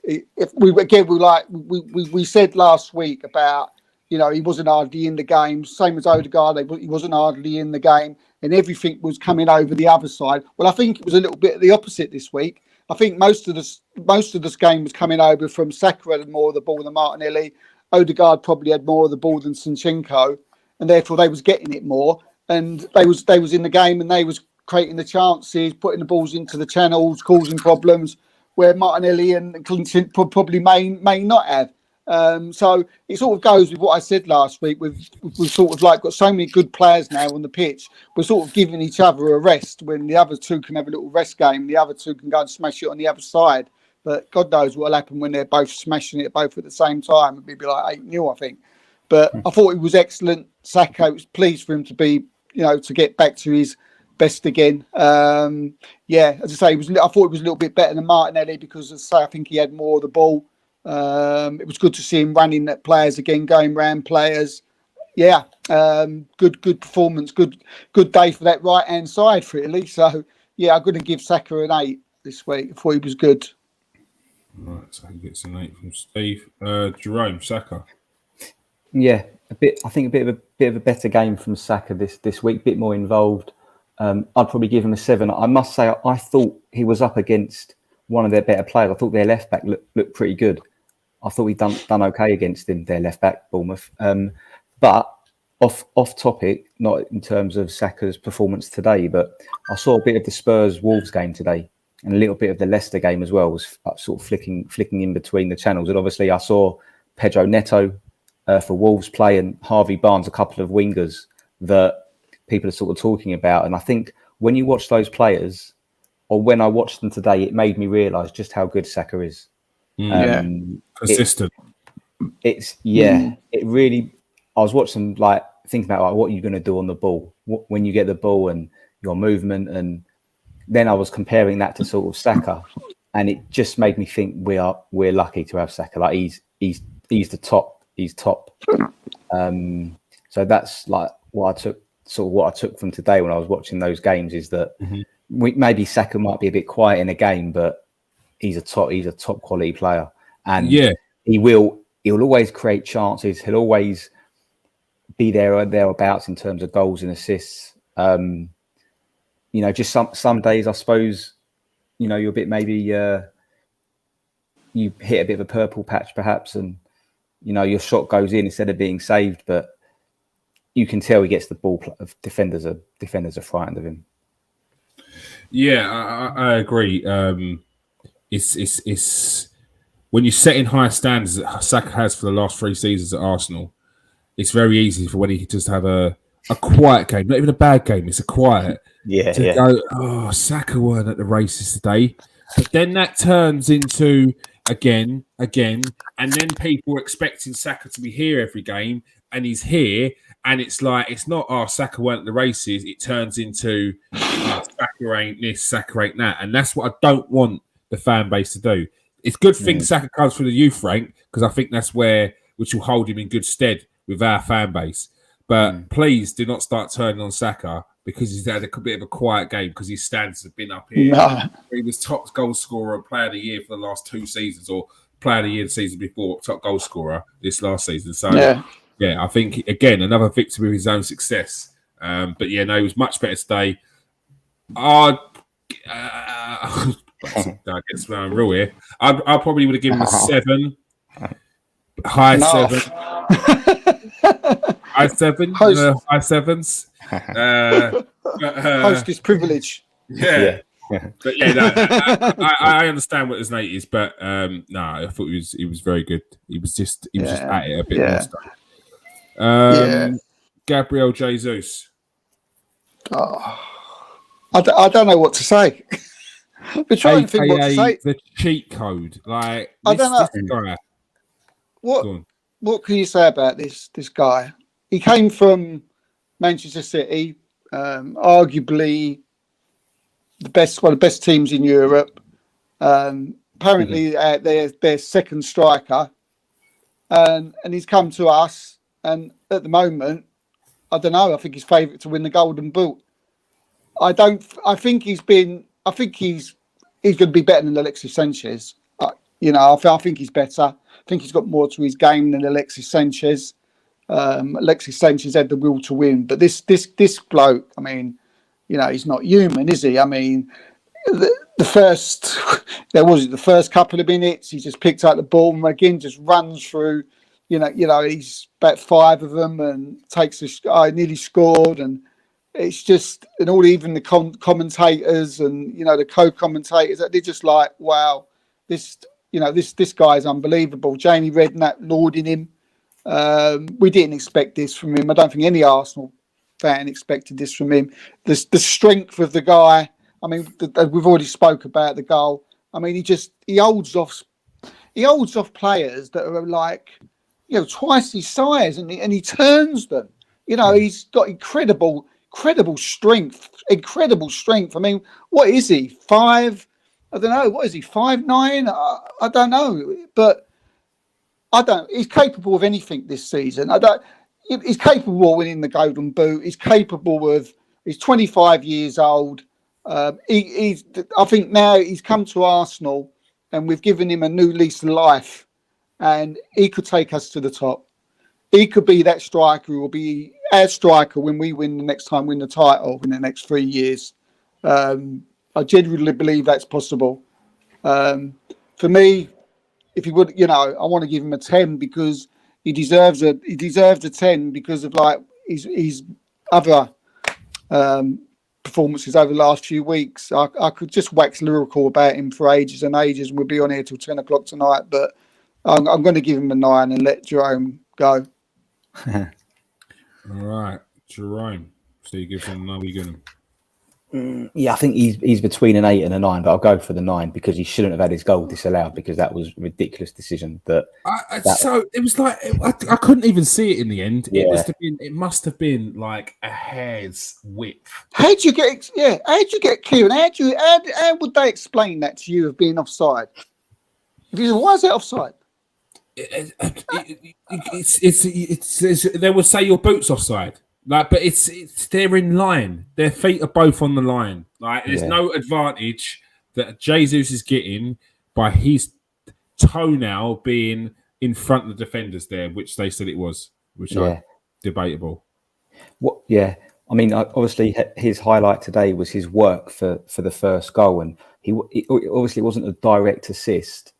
We said last week about, he wasn't hardly in the game, same as Odegaard. He wasn't hardly in the game, and everything was coming over the other side. Well, I think it was a little bit the opposite this week. I think most of this game was coming over from Saka had more of the ball than Martinelli. Odegaard probably had more of the ball than Zinchenko, and therefore they was getting it more. And they was in the game, and they was creating the chances, putting the balls into the channels, causing problems where Martinelli and Clinton probably may not have. So it sort of goes with what I said last week. We've sort of got so many good players now on the pitch. We're sort of giving each other a rest when the other two can have a little rest game. The other two can go and smash it on the other side. But God knows what'll happen when they're both smashing it both at the same time. It'd be like 8-0, I think. But I thought it was excellent. Saka, it was pleased for him to be, to get back to his best again. As I say, I thought it was a little bit better than Martinelli because, as I say, I think he had more of the ball. It was good to see him running at players again, going round players. Yeah, good performance. Good day for that right hand side, really. So yeah, I'm going to give Saka an 8 this week. I thought he was good. Right, so he gets an 8 from Steve. Jerome, Saka. Yeah, a bit of a better game from Saka this week. A bit more involved. I'd probably give him a 7. I must say, I thought he was up against one of their better players. I thought their left back looked pretty good. I thought he'd done okay against him, their left back, Bournemouth. But off topic, not in terms of Saka's performance today, but I saw a bit of the Spurs Wolves game today, and a little bit of the Leicester game as well. Was sort of flicking in between the channels, and obviously I saw Pedro Neto for Wolves play, and Harvey Barnes, a couple of wingers that people are sort of talking about. And I think when you watch those players, or when I watched them today, it made me realise just how good Saka is. Consistent. It really. I was watching thinking about what you're going to do on the ball when you get the ball and your movement, and then I was comparing that to sort of Saka, and it just made me think we're lucky to have Saka. Like he's the top. He's top. So that's like what I took from today when I was watching those games is that maybe Saka might be a bit quiet in a game, but he's a top quality player, and he'll always create chances. He'll always be there or thereabouts in terms of goals and assists. Just some days, I suppose, you're a bit maybe you hit a bit of a purple patch perhaps, and your shot goes in instead of being saved, but you can tell he gets the ball. Defenders are frightened of him. Yeah, I agree. It's when you're setting high standards that Saka has for the last 3 seasons at Arsenal, it's very easy for when he just have a quiet game, not even a bad game, it's a quiet. Go, Saka weren't at the races today. But then that turns into again, and then people are expecting Saka to be here every game, and he's here, and it's like, it's not, Saka weren't at the races, it turns into, Saka ain't this, Saka ain't that. And that's what I don't want the fan base to do. It's good thing Saka comes from the youth rank, because I think that's which will hold him in good stead with our fan base. But please do not start turning on Saka because he's had a bit of a quiet game because his standards have been up here. No. He was top goal scorer and player of the year for the last 2 seasons, or player of the year the season before, top goal scorer this last season. So, I think, again, another victim of his own success. But, he was much better today. I get swearing real here. I probably would have given him a 7. High 7. High 7. High 7s. Hostess privilege. Yeah. But I understand what his name is, but I thought he was very good. He was just at it a bit more stuff. Gabriel Jesus. I don't know what to say. We're trying to think what to say. The cheat code, I don't know. What can you say about this guy? He came from Manchester City, arguably one of the best teams in Europe. Apparently, their second striker, and he's come to us. And at the moment, I don't know. I think he's favourite to win the Golden Boot. I think he's going to be better than Alexis Sanchez. I think he's better. I think he's got more to his game than Alexis Sanchez. Alexis Sanchez had the will to win, but this bloke, I mean, he's not human, is he? I mean, the first couple of minutes, he just picked up the ball and again just runs through. He's about 5 of them and takes nearly scored, and it's just, and even the commentators and the co-commentators, they're just like, wow, this guy is unbelievable. Jamie Redknapp lauding him. We didn't expect this from him. I don't think any Arsenal fan expected this from him. The strength of the guy. I mean, we've already spoke about the goal. I mean, he holds off players that are like, twice his size, and he turns them. He's got incredible strength. I mean, what is he? I don't know. What is he? 5'9"? I don't know, but he's capable of anything this season. He's capable of winning the Golden Boot. He's 25 years old. I think now he's come to Arsenal and we've given him a new lease of life, and he could take us to the top. He could be that striker who will be our striker when we win the title in the next 3 years. I genuinely believe that's possible. For me, if he would, I want to give him a 10 because he deserves a 10 because of like his other performances over the last few weeks. I could just wax lyrical about him for ages and ages, and we'll be on here till 10 o'clock tonight. But I'm going to give him a 9 and let Jerome go. All right, Jerome. So you give him 9. What are you going? Yeah, I think he's between an 8 and a 9, but I'll go for the 9 because he shouldn't have had his goal disallowed because that was a ridiculous decision. So it was like I couldn't even see it in the end. Yeah. It must have been like a hair's width. How'd you get Kieran? How would they explain that to you of being offside? Why is that offside? They would say your boot's offside. But it's they're in line. Their feet are both on the line. There's no advantage that Jesus is getting by his toenail being in front of the defenders there, which they said it was, which are debatable. What? Yeah, I mean, obviously his highlight today was his work for the first goal, and he obviously wasn't a direct assist.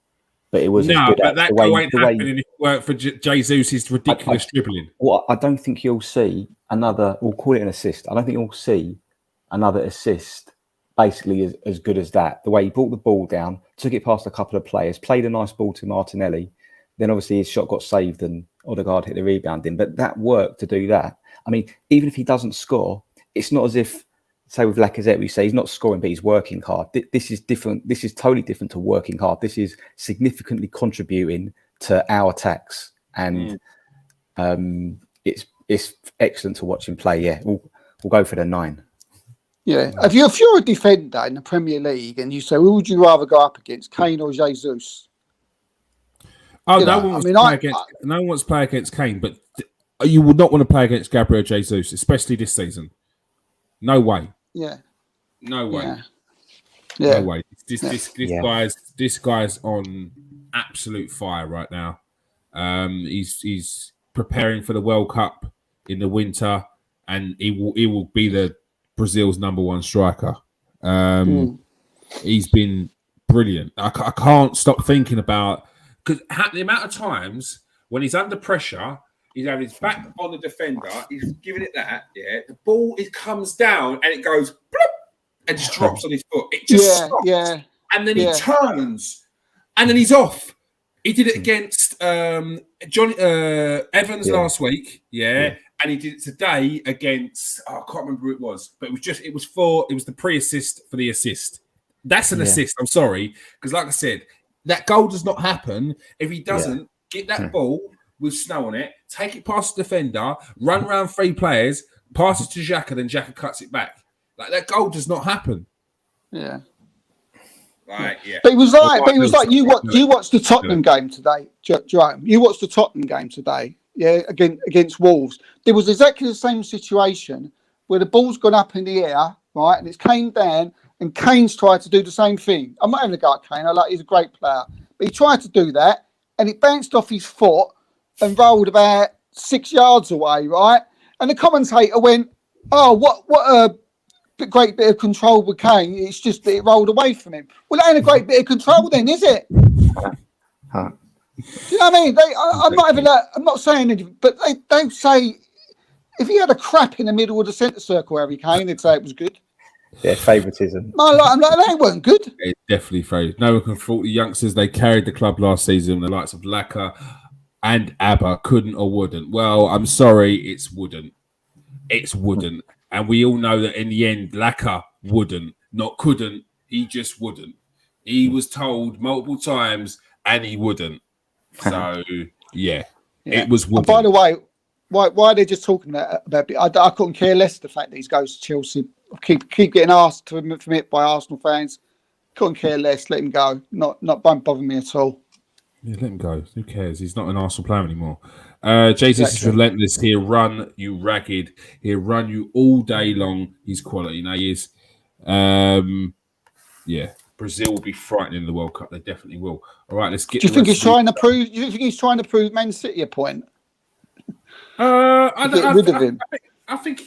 But it was that won't happen if it worked for Jesus' ridiculous dribbling. Well, I don't think you'll see another. We'll call it an assist. I don't think you'll see another assist basically as good as that. The way he brought the ball down, took it past a couple of players, played a nice ball to Martinelli. Then obviously his shot got saved and Odegaard hit the rebound in. But that work to do that. I mean, even if he doesn't score, it's not as if. Say with Lacazette, we say he's not scoring, but he's working hard. This is different. This is totally different to working hard. This is significantly contributing to our attacks, and it's excellent to watch him play. Yeah, we'll go for the 9. Yeah, if you're a defender in the Premier League and you say, who would you rather go up against, Kane or Jesus? Oh, no one wants to play against Kane, but you would not want to play against Gabriel Jesus, especially this season. No way. Yeah. No way. Yeah. No way. This guy's on absolute fire right now. He's preparing for the World Cup in the winter, and he will be the Brazil's number 1 striker. He's been brilliant. I can't stop thinking about because the amount of times when he's under pressure. He's having his back on the defender. He's giving it that. Yeah, the ball comes down and it goes bloop, and just drops on his foot. It just stops. Yeah. And then he turns, and then he's off. He did it against John Evans last week. Yeah, and he did it today against. I can't remember who it was, but it was the pre-assist for the assist. That's an assist. I'm sorry, because like I said, that goal does not happen if he doesn't get that ball. With snow on it, take it past the defender, run around 3 players, pass it to Xhaka, then Xhaka cuts it back. Like that goal does not happen. Yeah. Right, yeah. But it was like you watched the Tottenham game today, Jerome. You watched the Tottenham game today, against Wolves. There was exactly the same situation where the ball's gone up in the air, right, and it's came down, and Kane's tried to do the same thing. I'm not having a go at Kane. He's a great player, but he tried to do that, and it bounced off his foot. And rolled about 6 yards away, right? And the commentator went, "Oh, what a great bit of control with Kane. It's just that it rolled away from him." Well, that ain't a great bit of control, then, is it? Do you know what I mean? I'm not saying anything, but they say if he had a crap in the middle of the centre circle, Harry Kane, they'd say it was good. Yeah, favouritism. I'm like, that wasn't good. It's definitely favourite. No one can fault the youngsters. They carried the club last season. The likes of Laka and ABBA couldn't or wouldn't. Well, I'm sorry, it's wouldn't. It's wouldn't. And we all know that in the end, Laka wouldn't, not couldn't. He just wouldn't. He was told multiple times, and he wouldn't. So yeah. It was. And by the way, why are they just talking about it? I couldn't care less the fact that he goes to Chelsea. Keep getting asked from it by Arsenal fans. Couldn't care less. Let him go. Not won't bother me at all. Yeah, let him go. Who cares? He's not an Arsenal player anymore. Jesus is relentless. He'll run you ragged. He'll run you all day long. He's quality. Now he is. Yeah. Brazil will be frightening in the World Cup. They definitely will. All right, let's get. Do you think he's trying to prove? Do you think he's trying to prove Man City a point? I think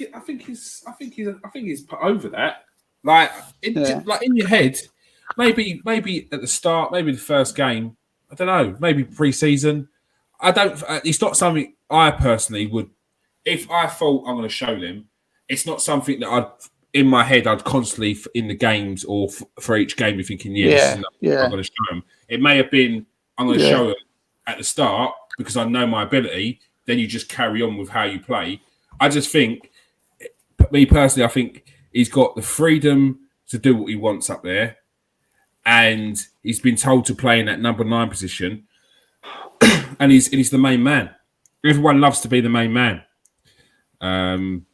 he's put over that. Like in your head, maybe at the start, maybe the first game. I don't know. Maybe pre-season. I don't. It's not something I personally would. If I thought I'm going to show them, it's not something that in my head I'd constantly in the games or for each game be thinking, I'm going to show them. It may have been I'm going to show them at the start because I know my ability. Then you just carry on with how you play. I just think, me personally, I think he's got the freedom to do what he wants up there, and he's been told to play in that number 9 position, and he's the main man. Everyone loves to be the main man. And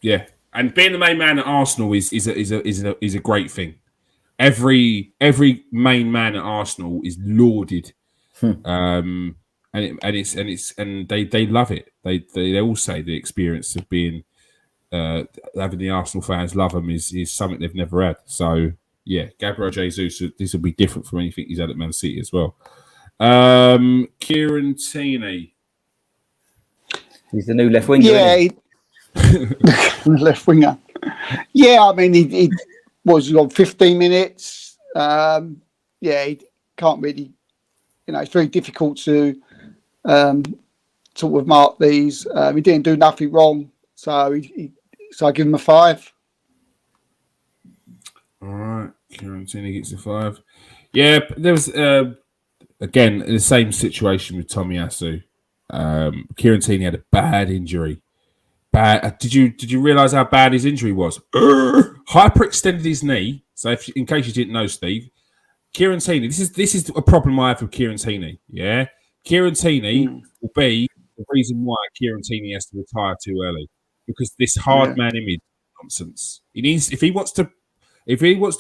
being the main man at Arsenal is a great thing. Every main man at Arsenal is lauded. And they love it. They all say the experience of being having the Arsenal fans love him is something they've never had. So yeah, Gabriel Jesus, this will be different from anything he's had at Man City as well. Kieran Tierney, he's the new left winger. Yeah, left winger. Yeah, I mean he was on 15 minutes. He can't really. It's very difficult to sort of mark these. He didn't do nothing wrong, so I give him a 5. All right, Kieran Tierney gets a 5. Yeah, there was again the same situation with Tomiyasu. Kieran Tierney had a bad injury. Did you realise how bad his injury was? Hyperextended his knee. So in case you didn't know, Steve. Kieran Tierney, this is a problem I have with Kieran Tierney. Yeah, Kieran Tierney will be the reason why Kieran Tierney has to retire too early because this hard man image nonsense. He needs if he wants to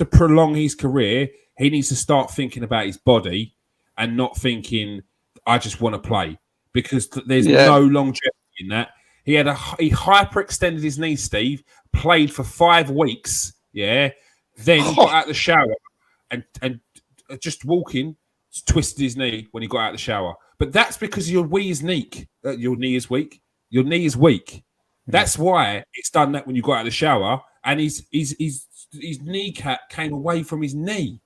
prolong his career, he needs to start thinking about his body and not thinking I just want to play because there's no longevity in that. He hyperextended his knee, Steve. Played for 5 weeks. Yeah, then got out of the shower and just walking, twisted his knee when he got out of the shower. But that's because your knee is weak. Your knee is weak. That's why it's done that when you got out of the shower, and his kneecap came away from his knee.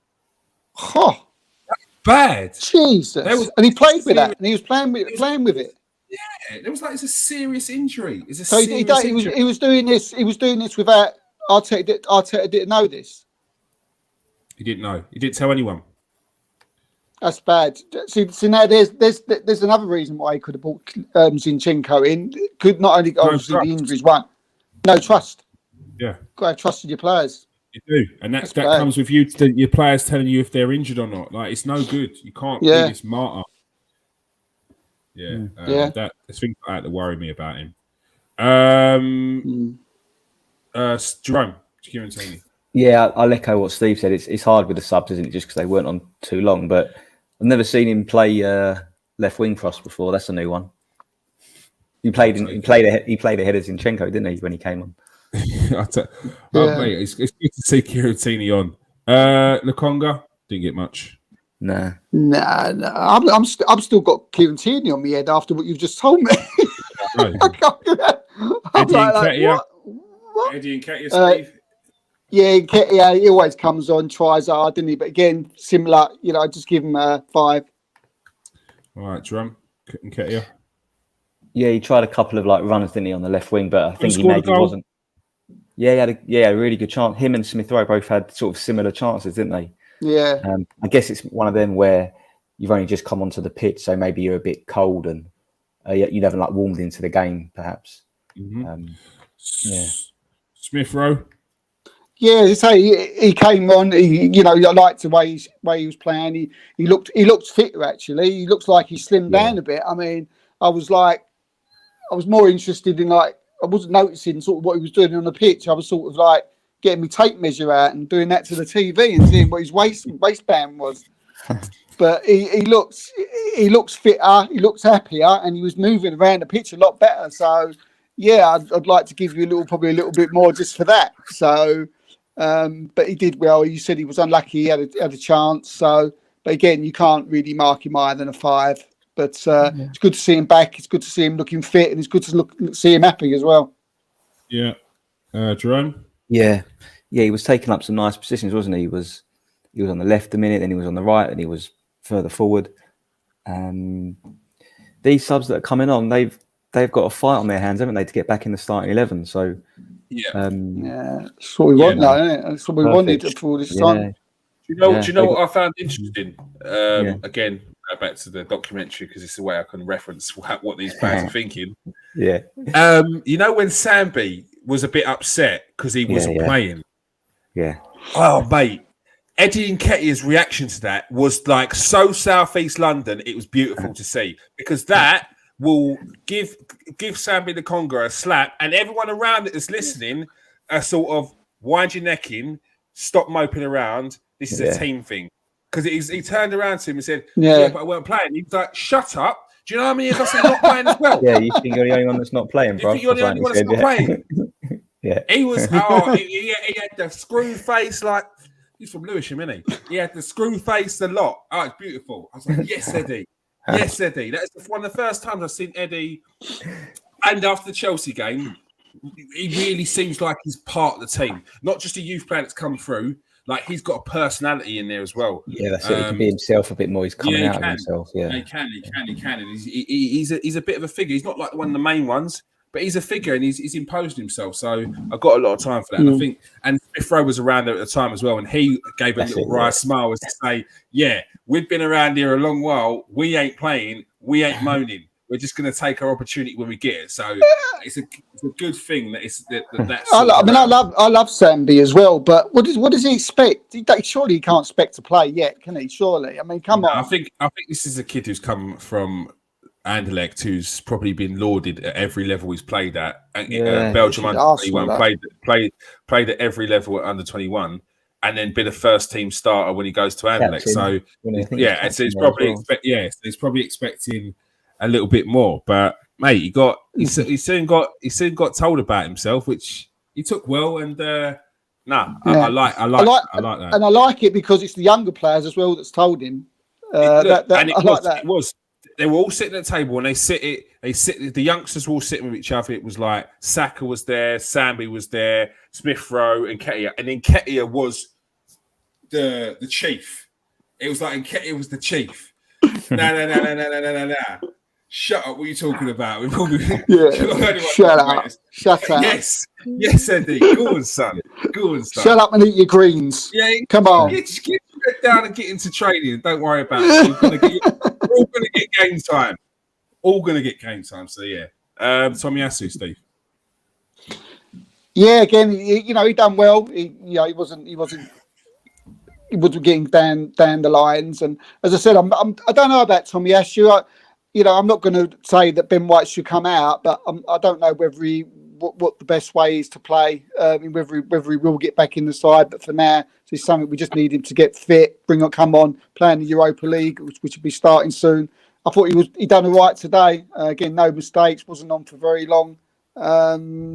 Oh, that's bad. Jesus! And he played with that, and he was playing with it. Yeah, it was like it's a serious injury. It's a so serious injury. He was doing this. He was doing this without Arteta. Arteta didn't know this. He didn't know. He didn't tell anyone. That's bad. See now there's another reason why he could have brought Zinchenko in. Could not only obviously the injuries, one, no trust. Yeah, got to have trust in your players. You do, and that comes with your players telling you if they're injured or not. Like it's no good. You can't be this martyr. Yeah, there's things like that worry me about him. Jerome, Kieran Tierney. Yeah, I'll echo what Steve said. It's hard with the subs, isn't it? Just because they weren't on too long. But I've never seen him play left wing cross before. That's a new one. He played ahead of Zinchenko, didn't he, when he came on? Mate, it's good to see Kieran Tierney on. Lukonga didn't get much. Nah. I'm still got Kieran Tierney on my head after what you've just told me. Eddie Nketiah, Steve. Yeah, he always comes on, tries hard, doesn't he? But again, similar, I just give him a 5. All right, Jerome, Nketiah. Yeah, he tried a couple of runs, didn't he, on the left wing, but I think he maybe wasn't. Yeah, he had a really good chance. Him and Smith Rowe both had sort of similar chances, didn't they? Yeah. I guess it's one of them where you've only just come onto the pitch, so maybe you're a bit cold and you haven't warmed into the game, perhaps. Mm-hmm. Smith Rowe. Yeah, you say he came on. I liked the way he was playing. He looked fitter actually. He looks like he slimmed down a bit. I mean, I was more interested in I wasn't noticing sort of what he was doing on the pitch. I was sort of like getting my tape measure out and doing that to the TV and seeing what his waistband was. But he looks fitter. He looks happier, and he was moving around the pitch a lot better. So yeah, I'd like to give you probably a little bit more just for that. So. But he did well. You said he was unlucky. He had a chance. So, but again, you can't really mark him higher than a 5. But it's good to see him back. It's good to see him looking fit, and it's good to see him happy as well. Yeah, Jerome. Yeah, he was taking up some nice positions, wasn't he? He was on the left a minute, then he was on the right, and he was further forward. These subs that are coming on, they've got a fight on their hands, haven't they, to get back in the starting 11? So. Yeah, that's what we want now, isn't it? That's what we wanted for this time. Do you know what I found interesting? Again, go back to the documentary because it's the way I can reference what these players are thinking. Yeah. When Sambi was a bit upset because he wasn't playing. Yeah. Oh, mate. Eddie Nketiah's reaction to that was like so Southeast London. It was beautiful to see because that will give Sambi the Congo a slap, and everyone around it that's listening are sort of wind your neck in, stop moping around. This is a team thing. Because he turned around to him and said, yeah, but I weren't playing. He was like, shut up. Do you know how many of us are not playing as well? Yeah, you think you're the only one that's not playing, bro? You think you're the only one that's not playing? Yeah. He was, he had the screw face like, he's from Lewisham, isn't he? He had the screw face a lot. Oh, it's beautiful. I was like, yes, Eddie. Yes, Eddie. That's one of the first times I've seen Eddie. And after the Chelsea game, he really seems like he's part of the team. Not just a youth player that's come through. Like, he's got a personality in there as well. Yeah, that's it. He can be himself a bit more. He's coming out of himself. Yeah, he can. And he's a bit of a figure. He's not like one of the main ones, but he's a figure and he's imposed himself. So I've got a lot of time for that. And I think, and Smith Rowe was around there at the time as well, and he gave a little wry smile as to say, yeah, we've been around here a long while. We ain't playing. We ain't moaning. We're just going to take our opportunity when we get it. So it's a good thing that it's that's. I love Sambi as well, but what does he expect? Surely he can't expect to play yet, can he? Surely, I mean, come on. I think this is a kid who's come from Anderlecht, who's probably been lauded at every level he's played at. Belgium under 21 played at every level at under 21. And then be the first team starter when he goes to Anderlecht. So he's probably expecting a little bit more, but mate, he soon got told about himself, which he took well, and I like that, and I like it because it's the younger players as well that's told him. It was. They were all sitting at the table, and they sit. The youngsters were all sitting with each other. It was like Saka was there, Sambi was there, Smith Rowe, and Nketiah, and then Nketiah was the chief. It was like Nketiah was the chief. No. Shut up! What are you talking about? Shut up! Shut up! Yes, Eddie. Go on, son. Shut up and eat your greens. Yeah, come on. Just get your head down and get into training. Don't worry about it. We're all going to get game time. All going to get game time. So yeah, Tomiyasu, Steve. Yeah, again, he done well. He wasn't getting down the lines. And as I said, I don't know about Tomiyasu. I'm not going to say that Ben White should come out, but I don't know whether what the best way is to play. Whether he will get back in the side, but for now, it's something we just need him to get fit, come on, play in the Europa League, which will be starting soon. I thought he done all right today. Again, no mistakes, wasn't on for very long.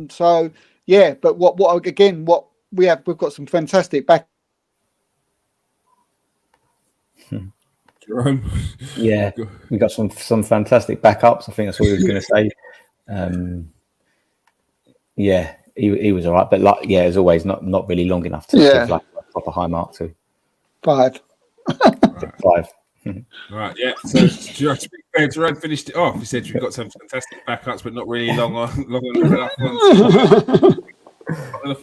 So yeah, but what we've got some fantastic back. Jerome. Yeah, we got some fantastic backups. I think that's what he was going to say. Yeah, he was all right, but as always, not really long enough to give a proper high mark to. 5. 5. All right, yeah. So to be fair, Jerome finished it off. He said we've got some fantastic backups, but not really long enough ones. The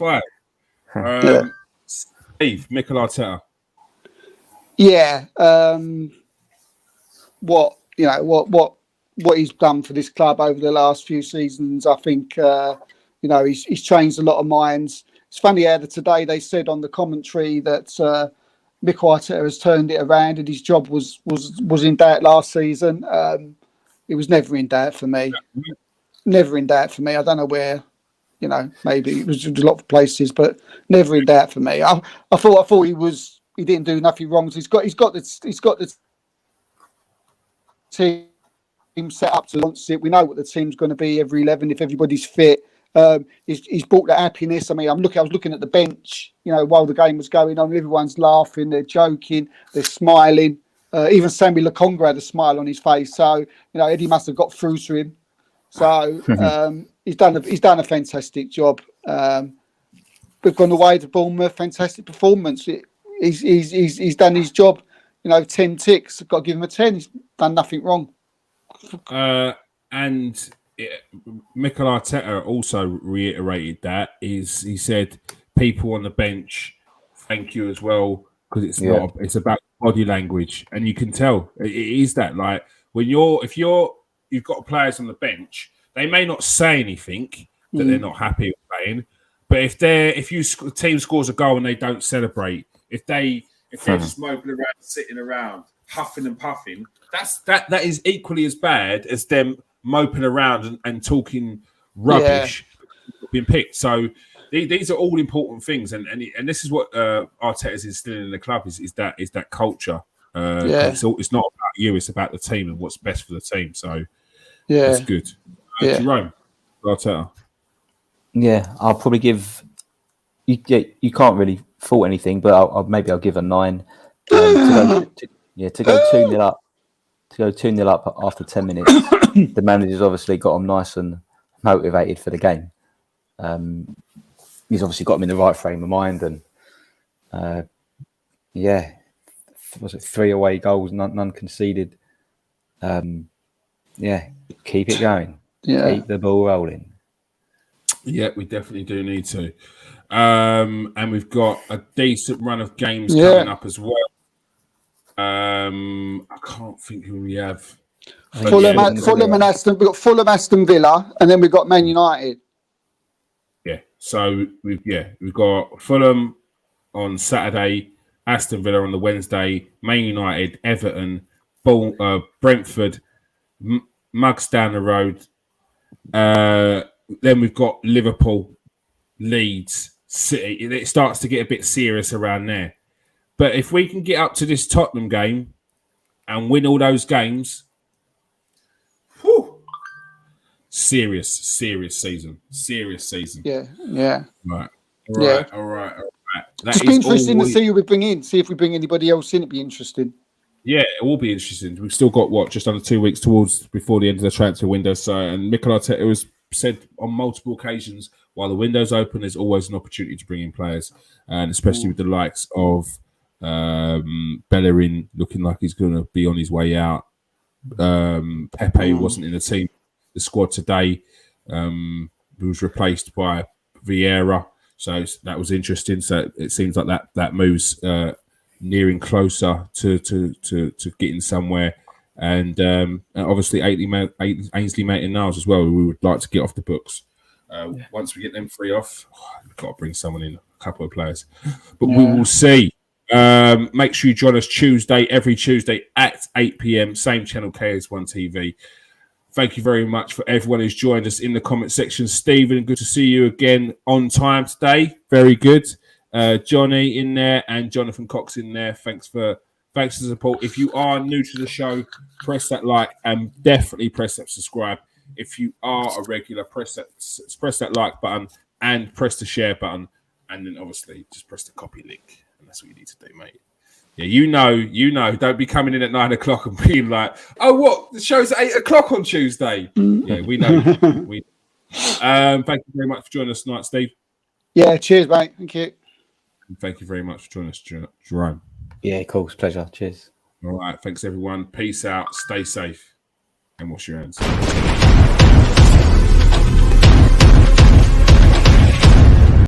5. Steve, Mikel Arteta. Yeah, what he's done for this club over the last few seasons, I think he's changed a lot of minds. it's funny how today they said on the commentary that Mikel Arteta has turned it around and his job was in doubt last season. It was never in doubt for me. Never in doubt for me. I don't know where, maybe it was a lot of places, but never in doubt for me. I thought he didn't do nothing wrong. He's got the team set up to launch it. We know what the team's going to be every 11 if everybody's fit. He's brought that happiness. I mean, I was looking at the bench, while the game was going on. Everyone's laughing, they're joking, they're smiling. Even Sammy Lokonga had a smile on his face. So, Eddie must have got through to him. So he's done a fantastic job. We've gone away to Bournemouth, fantastic performance. He's done his job. 10 ticks. Got to give him a 10. He's done nothing wrong. And Mikel Arteta also reiterated that. He said, "People on the bench, thank you as well, because it's about body language, and you can tell it is that. Like when you've got players on the bench, they may not say anything that they're not happy with playing, but if the team scores a goal and they don't celebrate, if they're just moping around, sitting around, huffing and puffing, that is equally as bad as them moping around and talking rubbish being picked. So these are all important things, and this is what Arteta is instilling in the club is that culture. It's not about you; it's about the team and what's best for the team. So it's good. Jerome, Arteta. Yeah, I'll probably give. You can't really fault anything, but I'll give a 9. To go 2-0 up. To go 2-0 up after 10 minutes, the manager's obviously got them nice and motivated for the game. He's obviously got them in the right frame of mind, and was it 3 away goals, none conceded? Keep it going. Keep the ball rolling. Yeah, we definitely do need to. And we've got a decent run of games coming up as well. I can't think who we have. Fulham and Aston. We've got Fulham, Aston Villa, and then we've got Man United. Yeah. So we've got Fulham on Saturday, Aston Villa on the Wednesday, Man United, Everton, Brentford, Mugs down the road. Then we've got Liverpool, Leeds, City. It starts to get a bit serious around there. But if we can get up to this Tottenham game and win all those games, serious season. Yeah. Right. All right. Just be interesting to see who we bring in. See if we bring anybody else in. It'd be interesting. Yeah, it will be interesting. We've still got just under 2 weeks before the end of the transfer window. So, and Mikel Arteta has said on multiple occasions, while the window's open, there's always an opportunity to bring in players, and especially with the likes of Bellerin looking like he's going to be on his way out. Pepe wasn't in the squad today. He was replaced by Vieira, so that was interesting. So it seems like that moves nearing closer to getting somewhere. And obviously Ainsley Maitland-Niles as well, we would like to get off the books. Once we get them free off, we've got to bring someone in, a couple of players. But we will see. Make sure you join us every Tuesday at 8 p.m, same channel, KS1 TV. Thank you very much for everyone who's joined us in the comment section. Stephen, good to see you again on time today. Very good. Johnny in there and Jonathan Cox in there. Thanks for the support. If you are new to the show, press that like and definitely press that subscribe. If you are a regular, press that like button and press the share button, and then obviously just press the copy link. And that's what you need to do, mate. Yeah, you know. Don't be coming in at 9 o'clock and being like, "Oh, what? The show's at 8 o'clock on Tuesday." Yeah, we know. Thank you very much for joining us tonight, Steve. Yeah, cheers, mate. Thank you. And thank you very much for joining us, Jerome. Yeah, of course. Pleasure. Cheers. All right. Thanks, everyone. Peace out. Stay safe. And wash your hands.